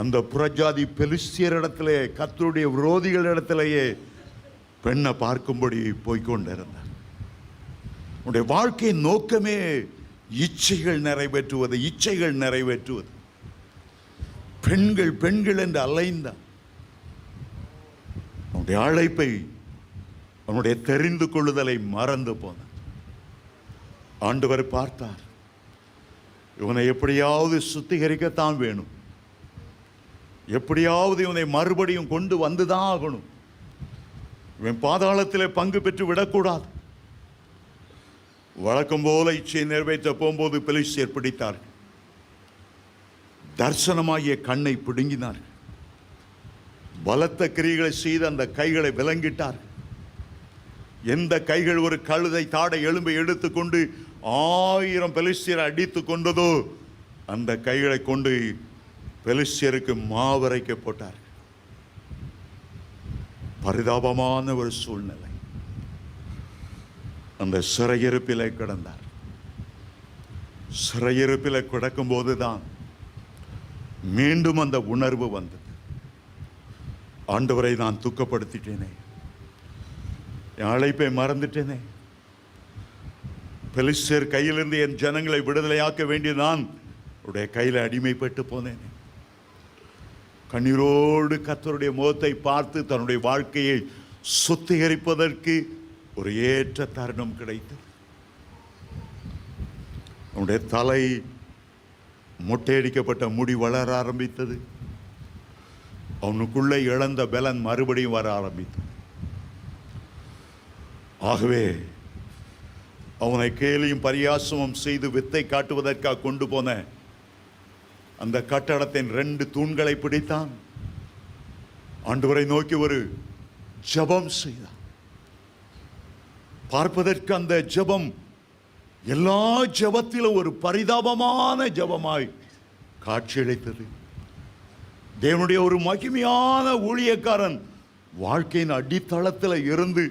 அந்த புறஜாதி பெலிஸ்தியரிடத்திலே, கர்த்தருடைய விரோதிகளிடத்திலேயே பெண்ணை பார்க்கும்படி போய்கொண்டிருந்தார். உன்னுடைய வாழ்க்கையின் நோக்கமே இச்சைகள் நிறைவேற்றுவது, இச்சைகள் நிறைவேற்றுவது. பெண்கள் பெண்கள் என்று அலைந்தார். அவனுடைய அழைப்பை, அவனுடைய தெரிந்து கொள்ளுதலை மறந்து போனார். ஆண்டவர் பார்த்தார், இவனை எப்படியாவது சுத்திகரிக்கத்தான் வேணும், எப்படியாவது இவனை மறுபடியும் கொண்டு வந்துதான் ஆகணும், இவன் பாதாளத்திலே பங்கு பெற்று விடக்கூடாது. வழக்கம் போல இச்சையை நிறைவேற்ற போகும்போது பெலிஸ்தியர் பிடித்தார்கள். தரிசனமாகிய கண்ணை பிடுங்கினார்கள். பலத்த கிரிகளை செய்து அந்த கைகளை விலங்கிட்டார்கள். எந்த கைகள் ஒரு கழுதை தாடை எலும்பை எடுத்துக்கொண்டு 1000 பெலிஸ்தியரை அடித்து கொண்டதோ, அந்த கைகளை கொண்டு பெலிஸ்தியருக்கு மாவரைக்க போட்டார்கள். பரிதாபமான ஒரு சூழ்நிலை. அந்த சிறையிருப்பிலே கிடந்தார். சிறையிருப்பிலே கிடக்கும் போதுதான் மீண்டும் அந்த உணர்வு வந்தது. ஆண்டவரை நான் துக்கப்படுத்திட்டேனே, என் அழைப்பை மறந்துட்டேனே, பெலிஸ்தியர் கையிலிருந்து என் ஜனங்களை விடுதலையாக்க வேண்டிய நான் உடைய கையில் அடிமைப்பட்டு போனேனே. கண்ணீரோடு கர்த்தருடைய முகத்தை பார்த்து தன்னுடைய வாழ்க்கையை சுத்திகரிப்பதற்கு ஒரு ஏற்ற தருணம் கிடைத்தது. அவனுடைய தலை மொட்டையடிக்கப்பட்ட முடி வளர ஆரம்பித்தது. அவனுக்குள்ளே இழந்த பலன் மறுபடியும் வர ஆரம்பித்தது. ஆகவே அவனை கேலியும் பரியாசமும் செய்து வித்தை காட்டுவதற்காக கொண்டு போன அந்த கட்டடத்தின் 2 தூண்களை பிடித்தான். ஆண்டவரை நோக்கி ஒரு ஜெபம் செய்தான். பார்ப்பதற்கு அந்த ஜெபம் எல்லா ஜெபத்திலும் ஒரு பரிதாபமான ஜெபமாய் காட்சியளித்தது. தேவனுடைய ஒரு மகிமையான ஊழியக்காரன் வாழ்க்கையின் அடித்தளத்தில் இருந்து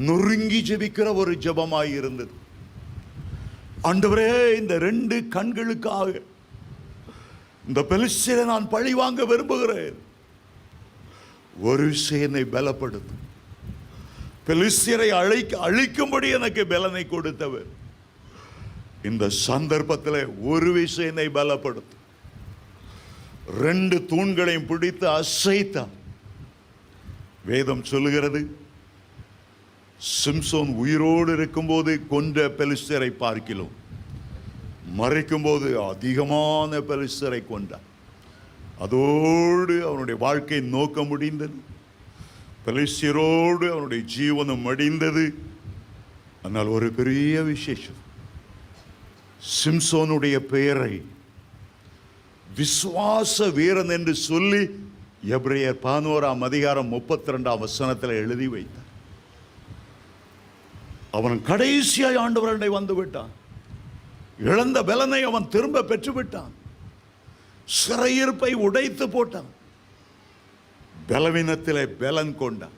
நொறுங்கி ஜெபிக்கிற ஒரு ஜெபமாய் இருந்தது. ஆண்டவரே, இந்த 2 கண்களுக்காக இந்த பெலிஸ்தியரை நான் பழி வாங்க விரும்புகிறேன். ஒரு விஷயத்தை பலப்படுத்தும். பெலிஸ்தியரை அழிக்கும்படி எனக்கு பலனை கொடுத்தவர். இந்த சந்தர்ப்பத்தில் ஒரு விஷயத்தை பலப்படுத்தும். 2 தூண்களையும் பிடித்து அசைத்தார். வேதம் சொல்லுகிறது, சிம்சோன் உயிரோடு இருக்கும்போது கொன்ற பெலிஸ்தியரை பார்க்கிலும் மறைக்கும் போது அதிகமான பெலிஸ்தியரை கொண்டார். அதோடு அவனுடைய வாழ்க்கை நோக்க முடிந்தது. பெலிஸ்தியரோடு அவனுடைய ஜீவனம் மடிந்தது. ஆனால் ஒரு பெரிய விசேஷம், சிம்சோனுடைய பெயரை விசுவாச வீரன் என்று சொல்லி எபிரேயர் 11:32 எழுதி வைத்தார். அவன் கடைசியாய் ஆண்டவருடைய வந்து விட்டான். இழந்த பலனை அவன் திரும்ப பெற்று விட்டான். சிறையிருப்பை உடைத்து போட்டான். பலவீனத்திலே பலன் கொண்டான்.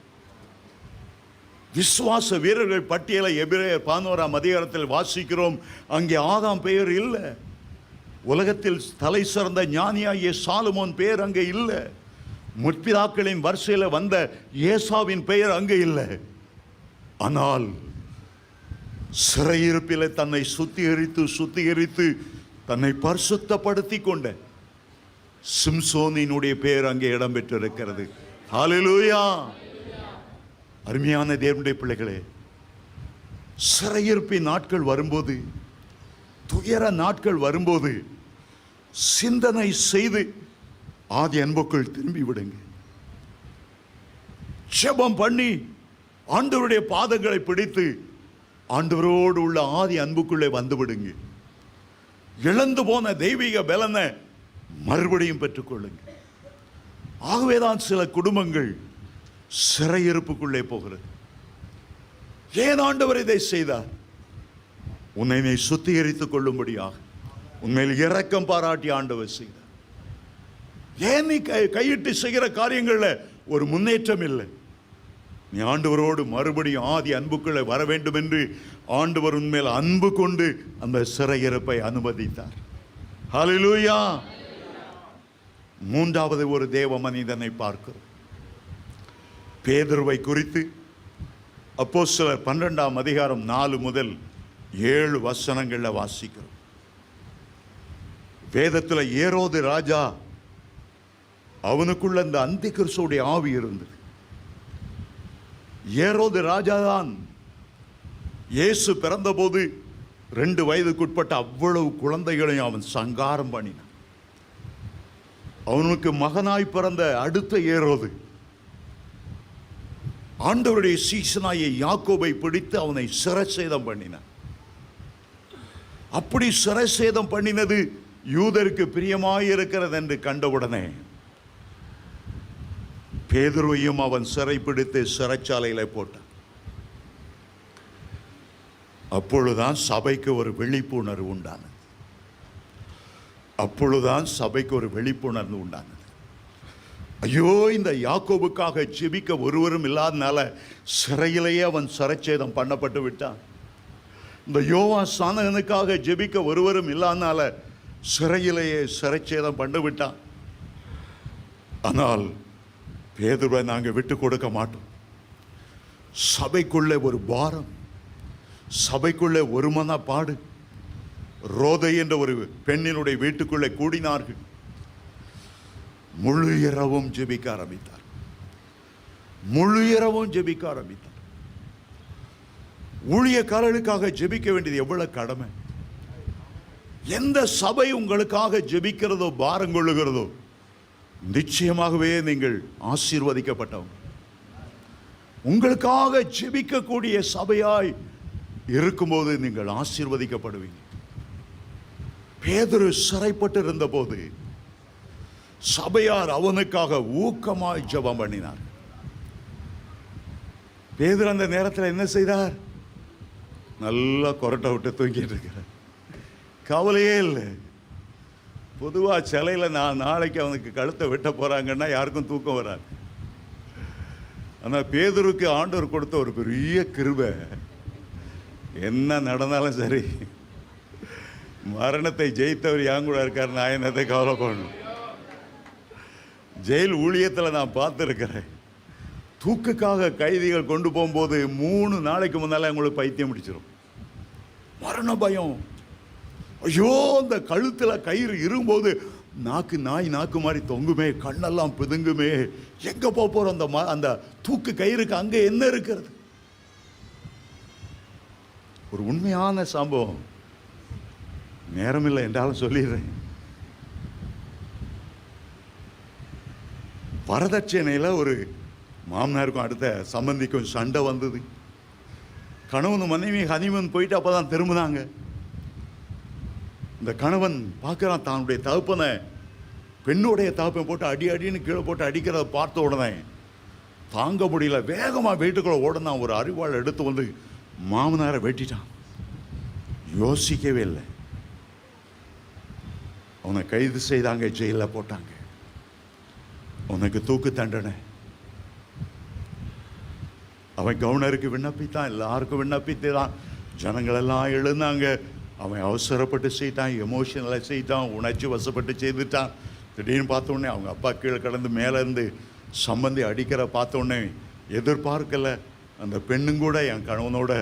விசுவாச வீரர்கள் பட்டியலை எபிரேயர் 11 வாசிக்கிறோம். அங்கே ஆதாம் பெயர் இல்லை. உலகத்தில் தலை சிறந்த ஞானியாகிய சாலமோன் பெயர் அங்கே இல்லை. முற்பிதாக்களின் வரிசையில் வந்த ஏசாவின் பெயர் அங்கே இல்லை. ஆனால் சிறையிருப்பில் தன்னை சுத்திகரித்து தன்னை பரிசுத்தப்படுத்தி கொண்ட சிம்சோனினுடைய பெயர் அங்கே இடம்பெற்றிருக்கிறது. ஹல்லேலூயா! அருமையான தேவனுடைய பிள்ளைகளே, சிறையிருப்பின் நாட்கள் வரும்போது, துயர நாட்கள் வரும்போது சிந்தனை செய்து ஆதி அன்புக்குள் திரும்பி விடுங்க. ஜெபம் பண்ணி ஆண்டவருடைய பாதங்களை பிடித்து ஆண்டவரோடு உள்ள ஆதி அன்புக்குள்ளே வந்து விடுங்க. இழந்து போன தெய்வீக பலனை மறுபடியும் பெற்றுக்கொள்ளுங்க. ஆகவேதான் சில குடும்பங்கள் சிறையிருப்புக்குள்ளே போகிறது. ஏன் ஆண்டவர் இதை செய்தார்? உன்னை சுத்திகரித்துக் கொள்ளும்படியாக உண்மையில் இரக்கம் பாராட்டி ஆண்டவர் செய்தார். ஏன் நீ கையிட்டு செய்கிற காரியங்களில் ஒரு முன்னேற்றம் இல்லை? நீ ஆண்டவரோடு மறுபடியும் ஆதி அன்புக்குள்ளே வர வேண்டும் என்று ஆண்டவர் உண்மையில் அன்பு கொண்டு அந்த சிறையிருப்பை அனுமதித்தார். ஹல்லேலூயா! 3வது ஒரு தேவ மனிதனை பார்க்கிறோம். பேதுருவை குறித்து அப்போஸ்தலர் 12:4-7 வாசிக்கிறோம். வேதத்தில் ஏரோது ராஜா, அவனுக்குள்ள அந்த அந்திகிறிஸ்துவுடைய ஆவி இருந்தது. ஏரோது ராஜாதான் இயேசு பிறந்தபோது 2 வயதுக்குட்பட்ட அவ்வளவு குழந்தைகளையும் அவன் சங்காரம் பண்ணினான். அவனுக்கு மகனாய் பிறந்த அடுத்த ஏரோது ஆண்டவருடைய சீசனாய யாக்கோபை பிடித்து அவனை சிரச்சேதம் பண்ணினான். அப்படி சிரச்சேதம் பண்ணினது யூதருக்கு பிரியமாயிருக்கிறது என்று கண்டவுடனே பேதுருவையும் அவன் சிறைப்பிடித்து சிறைச்சாலையில் போட்டான். அப்பொழுதுதான் சபைக்கு ஒரு விழிப்புணர்வு உண்டானது. ஐயோ, இந்த யாக்கோபுக்காக ஜெபிக்க ஒருவரும் இல்லாதனால சிறையிலேயே அவன் சிறைச்சேதம் பண்ணப்பட்டு விட்டான். இந்த யோவா ஸ்நானகனுக்காக ஜெபிக்க ஒருவரும் இல்லாதனால சிறையிலேயே சிறைச்சேதம் பண்ண விட்டான். ஆனால் பேதுருவை நாங்கள் விட்டு கொடுக்க மாட்டோம். சபைக்குள்ளே ஒரு பாரம், சபைக்குள்ளே ஒரு மனப்பாடு. ரோதை என்ற ஒரு பெண்ணினுடைய வீட்டுக்குள்ளே கூடினார்கள். முழு இரவும் ஜெபிக்க ஆரம்பித்தார். ஊழியக்காரர்களுக்காக ஜெபிக்க வேண்டியது எவ்வளவு கடமை. எந்த சபை உங்களுக்காக ஜெபிக்கிறதோ பாரம் கொள்ளுகிறதோ நிச்சயமாகவே நீங்கள் ஆசீர்வதிக்கப்பட்டவங்க. உங்களுக்காக ஜெபிக்கக்கூடிய சபையாய் இருக்கும்போது நீங்கள் ஆசீர்வதிக்கப்படுவீங்க. பேதுரு சிறைப்பட்டு இருந்த போது சபையார் அவனுக்காக ஊக்கமாய் ஜெபம் பண்ணினார். பேதுரு அந்த நேரத்தில் என்ன செய்தார்? நல்லா கொரட்டை விட்டு தூங்கிட்டு இருக்கிறேன். கவலையே இல்லை. பொதுவாக சிலையில் நாளைக்கு அவனுக்கு கழுத்தை வெட்ட போகிறாங்கன்னா யாருக்கும் தூக்கம் வராது. ஆனால் பேதுருக்கு ஆண்டவர் கொடுத்த ஒரு பெரிய கிருபை, என்ன நடந்தாலும் சரி மரணத்தை ஜெயித்தவர் என் கூட இருக்கார், நான் என்னத்தை கவலை பண்ணணும். ஜெயில் ஊழியத்தில் நான் பார்த்துருக்கிறேன், தூக்குக்காக கைதிகள் கொண்டு போகும்போது 3 நாளைக்கு முன்னால் அவங்களுக்கு பைத்தியம் பிடிச்சிடும், மரண பயம். ஐயோ, அந்த கழுத்தில் கயிறு இருக்கும்போது நாக்கு மாதிரி தொங்குமே, கண்ணெல்லாம் பிதுங்குமே, எங்கே போகிறோம், அந்த தூக்கு கயிறுக்கு அங்கே என்ன இருக்கிறது? ஒரு உண்மையான சம்பவம், நேரமில்லை என்றாலும் சொல்லிடுறேன். வரதட்சணையில் ஒரு மாமனாருக்கும் அடுத்த சம்பந்திக்கும் சண்டை வந்தது. கணவன் மனைவி ஹனிமூன் போயிட்டு அப்போ தான் திரும்பினாங்க. இந்த கணவன் பார்க்குறான், தன்னுடைய தகப்பனை பெண்ணுடைய தகப்பனை போட்டு அடின்னு கீழே போட்டு அடிக்கிறத பார்த்த உடனே தாங்க முடியல, வேகமாக வீட்டுக்குள்ளே ஓடனான். ஒரு அரிவாள் எடுத்து வந்து மாமனாரை வெட்டிட்டான். யோசிக்கவே இல்லை. அவனை கைது செய்தாங்க, ஜெயிலில் போட்டாங்க. உனக்கு தூக்கு தண்டனை. அவன் கவர்னருக்கு விண்ணப்பித்தான், எல்லாருக்கும் விண்ணப்பித்தான். ஜனங்களெல்லாம் எழுந்தாங்க. அவன் அவசரப்பட்டு செய்தான், எமோஷனலாக செய்தான், உணர்ச்சி வசப்பட்டு செய்துட்டான். திடீர்னு பார்த்த உடனே அவங்க அப்பா கீழே கடந்து மேலேருந்து சம்பந்தி அடிக்கிற பார்த்த உடனே எதிர்பார்க்கலை. அந்த பெண்ணும் கூட, என் கணவனோட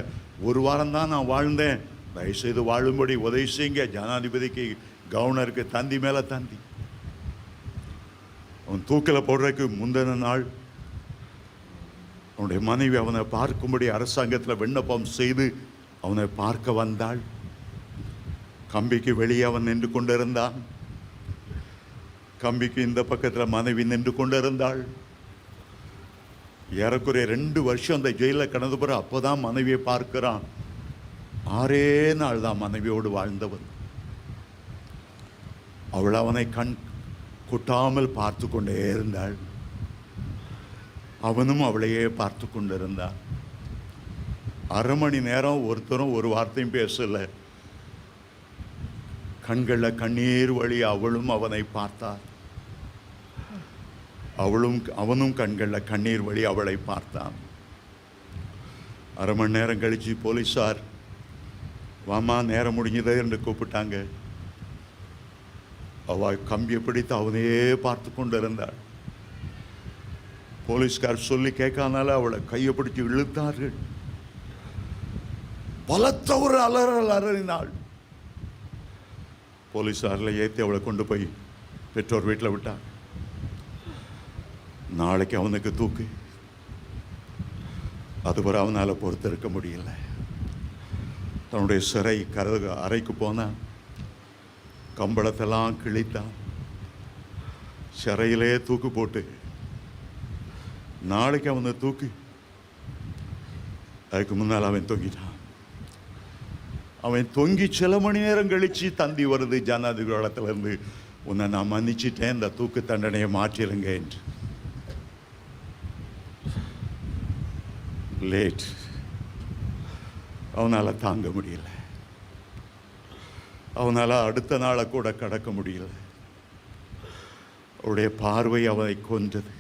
1 வாரம் தான் நான் வாழ்ந்தேன், தயவுசெய்து வாழும்படி உதவி செய்யுங்க. ஜனாதிபதிக்கு கவர்னருக்கு தந்தி மேலே தந்தி. அவன் தூக்கில் போடுறதுக்கு முந்தின நாள் அவனுடைய மனைவி அவனை பார்க்கும்படி அரசாங்கத்தில் விண்ணப்பம் செய்து அவனை பார்க்க வந்தாள். கம்பிக்கு வெளியே அவன் நின்று கொண்டிருந்தான். கம்பிக்கு இந்த பக்கத்தில் மனைவி நின்று கொண்டிருந்தாள். ஏறக்குறைய 2 வருஷம் அந்த ஜெயிலில் கடந்து போகிற அப்போதான் மனைவியை பார்க்கிறான். 6 நாள் தான் மனைவியோடு வாழ்ந்தவன். அவள் அவனை கண் கொட்டாமல் பார்த்து கொண்டே இருந்தாள். அவனும் அவளையே பார்த்து கொண்டிருந்தான். 1/2 மணி நேரம் ஒருத்தரும் ஒரு வார்த்தையும் பேசலை. கண்களில் கண்ணீர் வழி அவளும் அவனை பார்த்தார். அவனும் கண்களில் கண்ணீர் வழி அவளை பார்த்தான். 1/2 மணி நேரம் கழிச்சு போலீஸார் வாமா நேரம் முடிஞ்சது என்று கூப்பிட்டாங்க. அவள் கம்பியை பிடித்து அவனையே பார்த்து கொண்டு இருந்தாள். போலீஸ்கார் சொல்லி கேட்காதனால அவளை கையை பிடிச்சு இழுத்தார்கள். பலத்த ஒரு அலறல் அலறினாள். போலீஸாரில் ஏற்றி அவளை கொண்டு போய் பெற்றோர் வீட்டில் விட்டான். நாளைக்கு அவனுக்கு தூக்கு. அதுவரை அவனால் பொறுத்திருக்க முடியல. தன்னுடைய சிறை அறைக்கு போனான். கம்பளத்தெல்லாம் கிழித்தான். சிறையிலே தூக்கு போட்டு நாளைக்கு அவனை தூக்கு. அதுக்கு முன்னால் அவன் தொங்கிட்டான். அவன் தொங்கி சில மணி நேரம் கழிச்சு தந்தி வருது ஜனாதிபதியிடத்திலிருந்து, உன்னை நான் மன்னிச்சிட்டேன், இந்த தூக்கு தண்டனையை மாற்றிருங்க என்று. லேட். அவனால் தாங்க முடியல. அவனால் அடுத்த நாளை கூட கடக்க முடியல. அவருடைய பார்வை அவனை கொன்றது.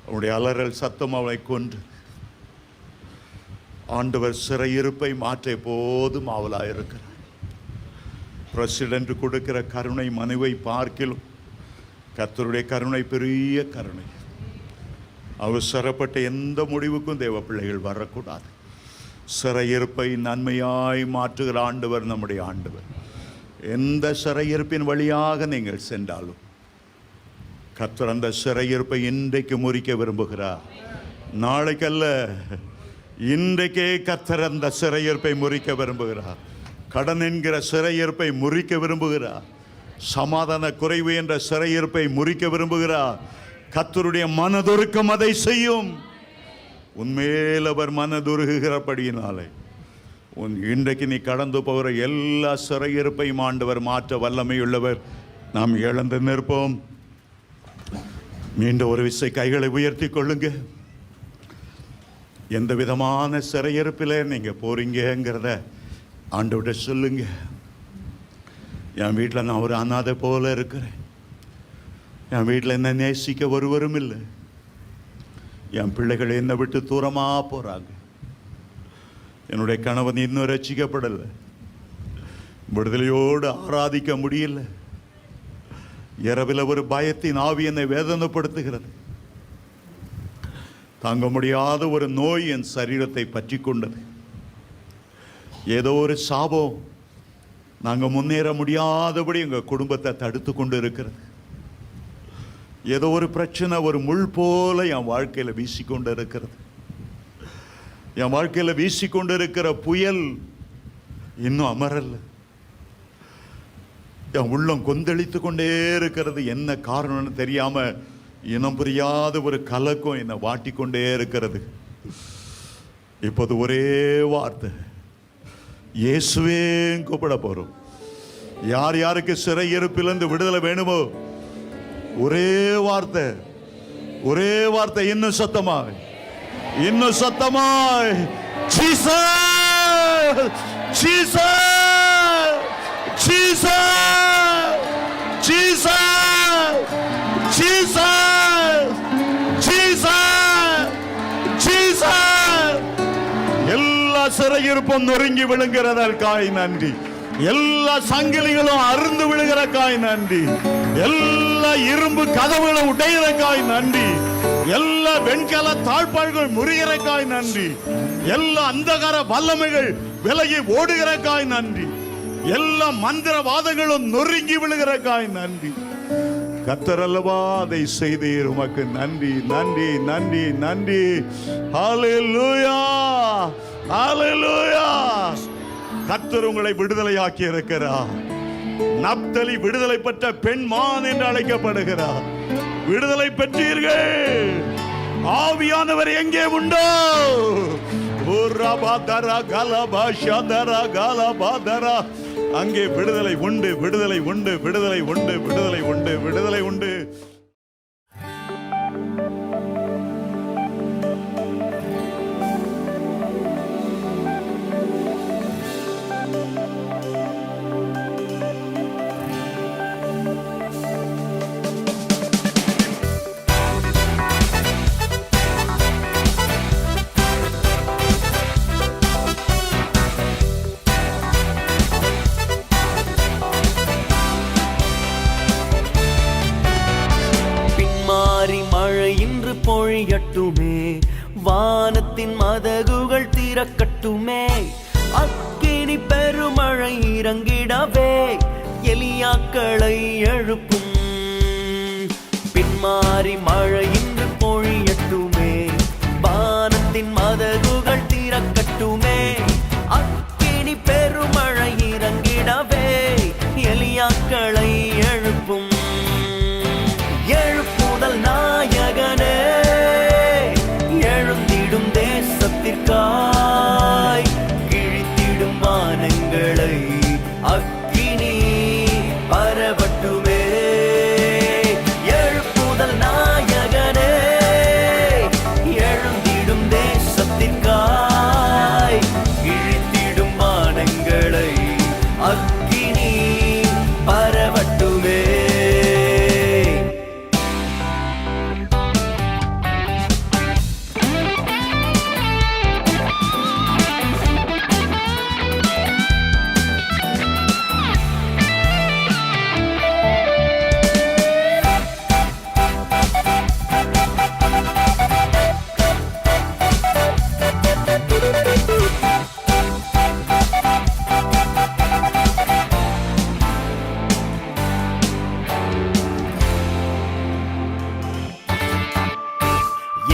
அவனுடைய அலறல் சத்தம் அவனை கொன்றது. ஆண்டவர் சிறையிருப்பை மாற்ற எப்போதும் ஆவலாயிருக்கிறார். பிரசிடென்ட் கொடுக்கிற கருணை மனுவை பார்க்கிலும் கர்த்தருடைய கருணை பெரிய கருணை. அவசரப்பட்ட எந்த முடிவுக்கும் தேவ பிள்ளைகள் வரக்கூடாது. சிறையிருப்பை நன்மையாய் மாற்றுகிற ஆண்டவர் நம்முடைய ஆண்டவர். எந்த சிறையிருப்பின் வழியாக நீங்கள் சென்றாலும் கர்த்தர் அந்த சிறையிருப்பை இன்றைக்கு முறிக்க விரும்புகிறார். நாளைக்கல்ல, இன்றைக்கே கர்த்தர் அந்த சிறையிருப்பை முறிக்க விரும்புகிறார். கடன் என்கிற சிறையிருப்பை முறிக்க விரும்புகிறார். சமாதான குறைவு என்ற சிறையிருப்பை முறிக்க விரும்புகிறார். கர்த்தருடைய மனதுருக்கம் அதை செய்யும். உன்மேல் அவர் மனதுருகிறபடியினாலே இன்றைக்கு நீ கடந்து போகிற எல்லா சிறையிருப்பையும் ஆண்டவர் மாற்ற வல்லமையுள்ளவர். நாம் இழந்து நிற்போம். மீண்டும் ஒரு விசை கைகளை உயர்த்தி கொள்ளுங்க. எந்த விதமான சிறையிருப்பில் நீங்க போறீங்கிறத ஆண்டவர்கிட்ட சொல்லுங்க. என் வீட்டில் நான் ஒரு அனாதை போல இருக்கிறேன். என் வீட்டில் என்ன நேசிக்க ஒருவரும் இல்லை. என் பிள்ளைகள் என்னை விட்டு தூரமாக போகிறாங்க. என்னுடைய கணவன் இன்னும் ரட்சிக்கப்படலை. விடுதலையோடு ஆராதிக்க முடியல. இரவில் ஒரு பயத்தின் ஆவி என்னை வேதனைப்படுத்துகிறது. தாங்க முடியாத ஒரு நோய் என் சரீரத்தை பற்றி கொண்டது. ஏதோ ஒரு சாபம் நாங்கள் முன்னேற முடியாதபடி எங்கள் குடும்பத்தை தடுத்து கொண்டு இருக்கிறது. ஏதோ ஒரு பிரச்சனை ஒரு முள் போல என் வாழ்க்கையில் வீசிக்கொண்டு இருக்கிறது. என் வாழ்க்கையில் வீசிக்கொண்டு இருக்கிற புயல் இன்னும் அமரல்ல. என் உள்ளம் கொந்தளித்து கொண்டே இருக்கிறது. என்ன காரணம்னு தெரியாம இனம் புரியாத ஒரு கலக்கம் என்னை வாட்டிக்கொண்டே இருக்கிறது. இப்போது ஒரே வார்த்தை, இயேசுவே கூப்பிட போறோம். யார் யாருக்கு சிறையிருப்பிலிருந்து விடுதலை வேணுமோ ஒரே வார்த்தை, ஒரே வார்த்தை, இன்னும் சத்தமாய், இன்னும் சத்தமாய், Jesus, Jesus, Jesus, Jesus, Jesus, Jesus, Jesus. எல்லா சிறையிருப்பும் நொறுங்கி விழுகிறதற்காய் நன்றி. எல்லா சங்கிலிகளும் அருந்து விழுகிறக்காய் நன்றி. எல்லா இரும்பு கதவுகளும் உடைகிறக்காய் நன்றி. எல்லா வெண்கல தாழ்பாள்கள் முறிகிறக்காய் நன்றி. எல்லா அந்தகார வல்லமைகள் விலகி ஓடுகிறக்காய் நன்றி. எல்லா மந்திரவாதங்களும் நொறுங்கி விழுகிறக்காய் நன்றி. கர்த்தர் அல்லவா அதை செய்தீர். உமக்கு நன்றி, நன்றி, நன்றி, நன்றி. ஹல்லேலூயா, ஹல்லேலூயா. கர்த்தர் உங்களை விடுதலையாக்கி இருக்கிறார். நப்தலி விடுதலை பெற்ற பெண்மான் என்று அழைக்கப்படுகிறார். விடுதலை பெற்றீர்கள். ஆவியானவர் எங்கே உண்டோ? அங்கே விடுதலை உண்டு, விடுதலை உண்டு, விடுதலை உண்டு, விடுதலை உண்டு, விடுதலை உண்டு. பொழியட்டுமே, வானத்தின் மதகுகள் திறக்கட்டுமே, அக்கினி பெருமழை இறங்கிடவே எலியாக்களை எழுப்பும். பின்மாறி மழை இன்று பொழியட்டுமே, வானத்தின் மதகுகள் திறக்கட்டுமே, அக்கினி பெருமழை இறங்கிடவே எலியாக்களை எழுப்பும். எழுப்புதல் நாயகனே, எழுந்திடும் தேசத்திற்காய், கிழித்திடும் வானங்களை அக்கினி பரவட்டுமே. எழுப்புதல் நாயகனே, எழுந்திடும் தேசத்திற்காய், கிழித்திடும் வானங்களை அக்கினி பரவட்டுமே.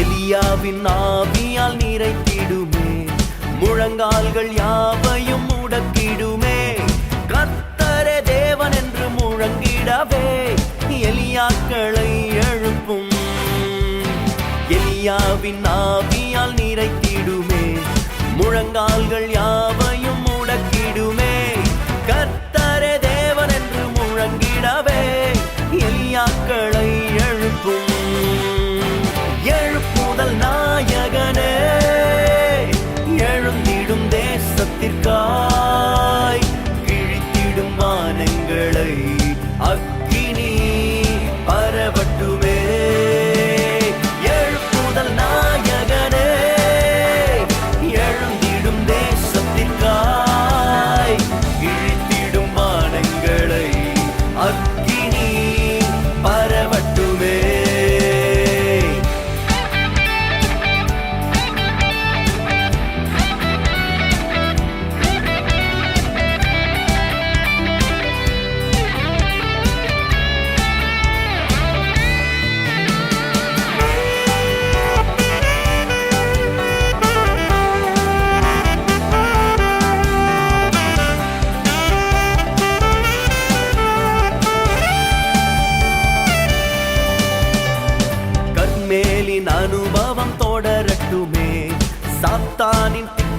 எலியாவின் ஆவியால் நிறைத்திடுமே, முழங்கால்கள் யாவையும் முடக்கிடுமே, கர்த்தரே தேவன் என்று முழங்கிடவே எலியாக்களை எழுப்பும். எலியாவின் ஆவியால் நிறைத்திடுமே, முழங்கால்கள் யாவையும் முடக்கிடுமே, கர்த்தரே தேவன் என்று முழங்கிடவே எலியாக்களை எழுப்பும். எழுப்புதல் நாயகனே,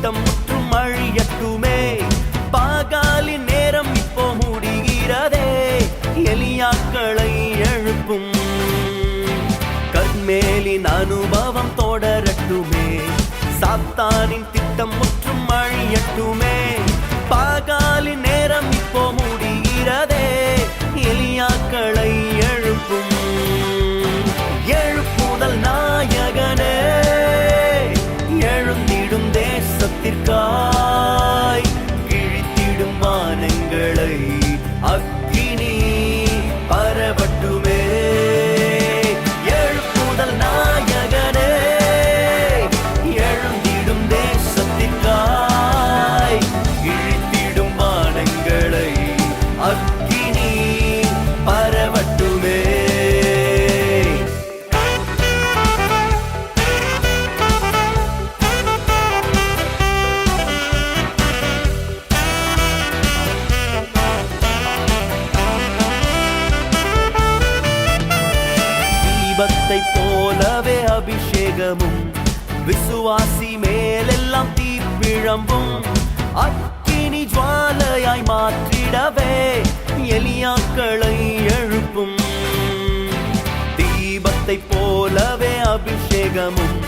திட்டம் முற்றும் அழியட்டுமே. பாகாலின் நேரம் இப்போ முடிகிறதே, எலியாக்களை எழுப்பும். கர்மேலின் அனுபவம் தொடரட்டுமே, சாத்தானின் திட்டம் முற்றும் அழியட்டுமே. பாகாலின் நேரம் இப்போ முடிகிறதே, எலியாக்களை எழுப்பும். எழுப்புதல் நாயகனே, எழுந்திடும் தேசத்திற்காய், கிழித்திடும் வானங்களை அக்கினி பரவட்டுமே. எழுப்புதல் நாயகனே, எழுந்திடும் தேசத்திற்காய், கிழித்திடும் வானங்களை அக்கினி பரவட்டுமே. தீபத்தை போலவே அபிஷேகமும், விசுவாசி மேலெல்லாம் தீப்பிழம்பும். அக்கினி ஜுவாலையாய் மாற்றிடவே எலியாக்களை எழுப்பும். தீபத்தை போலவே அபிஷேகமும்,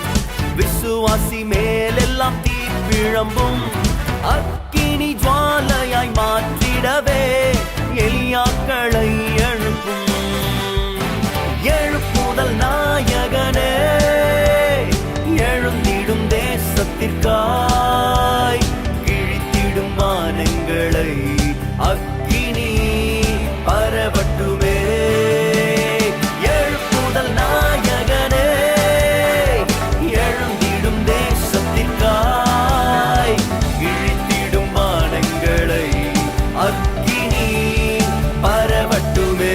விசுவாசி மேலெல்லாம் தீப்பிழம்பும். அக்கினி ஜுவாலையாய் மாற்றிடவே எலியாக்களை எழுப்பும். எழுப்புதல் நாயகனே, எழுந்திடும் தேசத்திற்காய், கிழித்திடும் வானங்களை அக்கினி பரவட்டுமே. எழுப்புதல் நாயகனே, எழுந்திடும் தேசத்திற்காய், கிழித்திடும் வானங்களை அக்கினி பரவட்டுமே.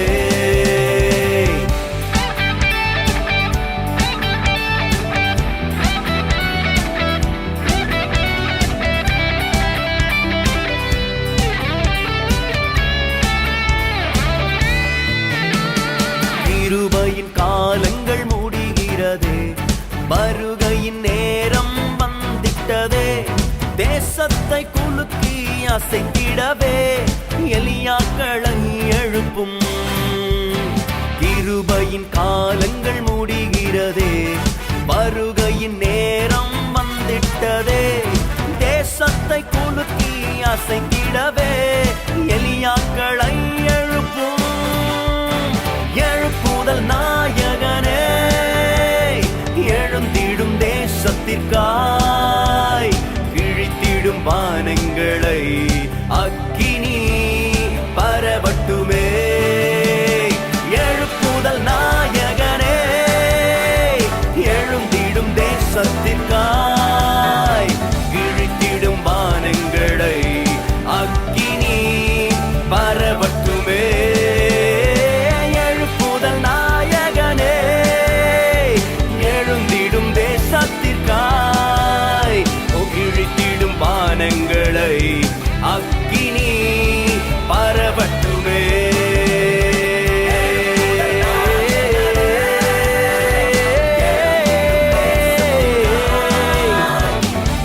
கிருபையின் காலங்கள் முடிகிறதே, வருகையின் நேரம் வந்திட்டதே. தேசத்தை குலுக்கி அசைத்திடவே எலியாக்களை எழுப்பும். கிருபையின் காலங்கள் முடிகிறதே, வருகையின் நேரம் வந்திட்டதே. தேசத்தை குலுக்கி அசைத்திடவே எலியாக்களை எழுப்பும். எழுப்புதல் நாயகனே, எழுந்திடும் தேசத்திற்காய், கிழித்திடும் வானங்களை அக்கினி பரவட்டுமே. எழுப்புதல் நாயகனே, எழுந்திடும் தேசத்திற்காய், கிழித்திடும் வானங்களை அக்கினி பரவட்டுமே. எழுப்புதல் நாயகனே, எழுந்திடும் தேசத்திற்காய், கிழித்திடும் வானங்களை அக்கினி பரவட்டுமே.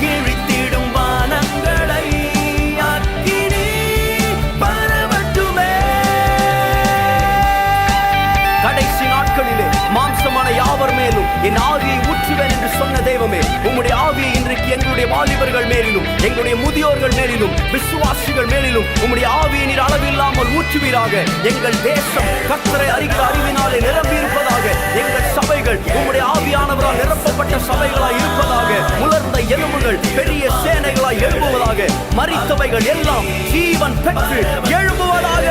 கிழித்திடும் வானங்களை அக்கினி பரவட்டுமே. கடைசி நாட்களிலே மாம்சமான யாவர் மேலும் என் ஆவியை ஊற்றுவேன் என்று சொன்ன தெய்வமே, உம்முடைய ஆவியை இன்றைக்கு எங்களுடைய வாலிபர்கள் மேலிலும், எங்களுடைய முதியோர்கள் மேலிலும், விசுவாசிகள் மேலிலும் உம்முடைய ஆவியை நீர் அளவில்லாமல் ஊற்றுவீராக. எங்கள் தேசம் கர்த்தரை அறிகிற அறிவினாலே நிரம்பி இருப்பதாக. எங்கள் சபைகள் உம்முடைய ஆவியானவரால் நிரப்பப்பட்ட சபைகளாய் இருப்பதாக. உலர்ந்த எலும்புகள் பெரிய சேனைகளாய் எழும்புவதாக. மரித்தவைகள் எல்லாம் ஜீவன் பெற்று எழும்புவதாக.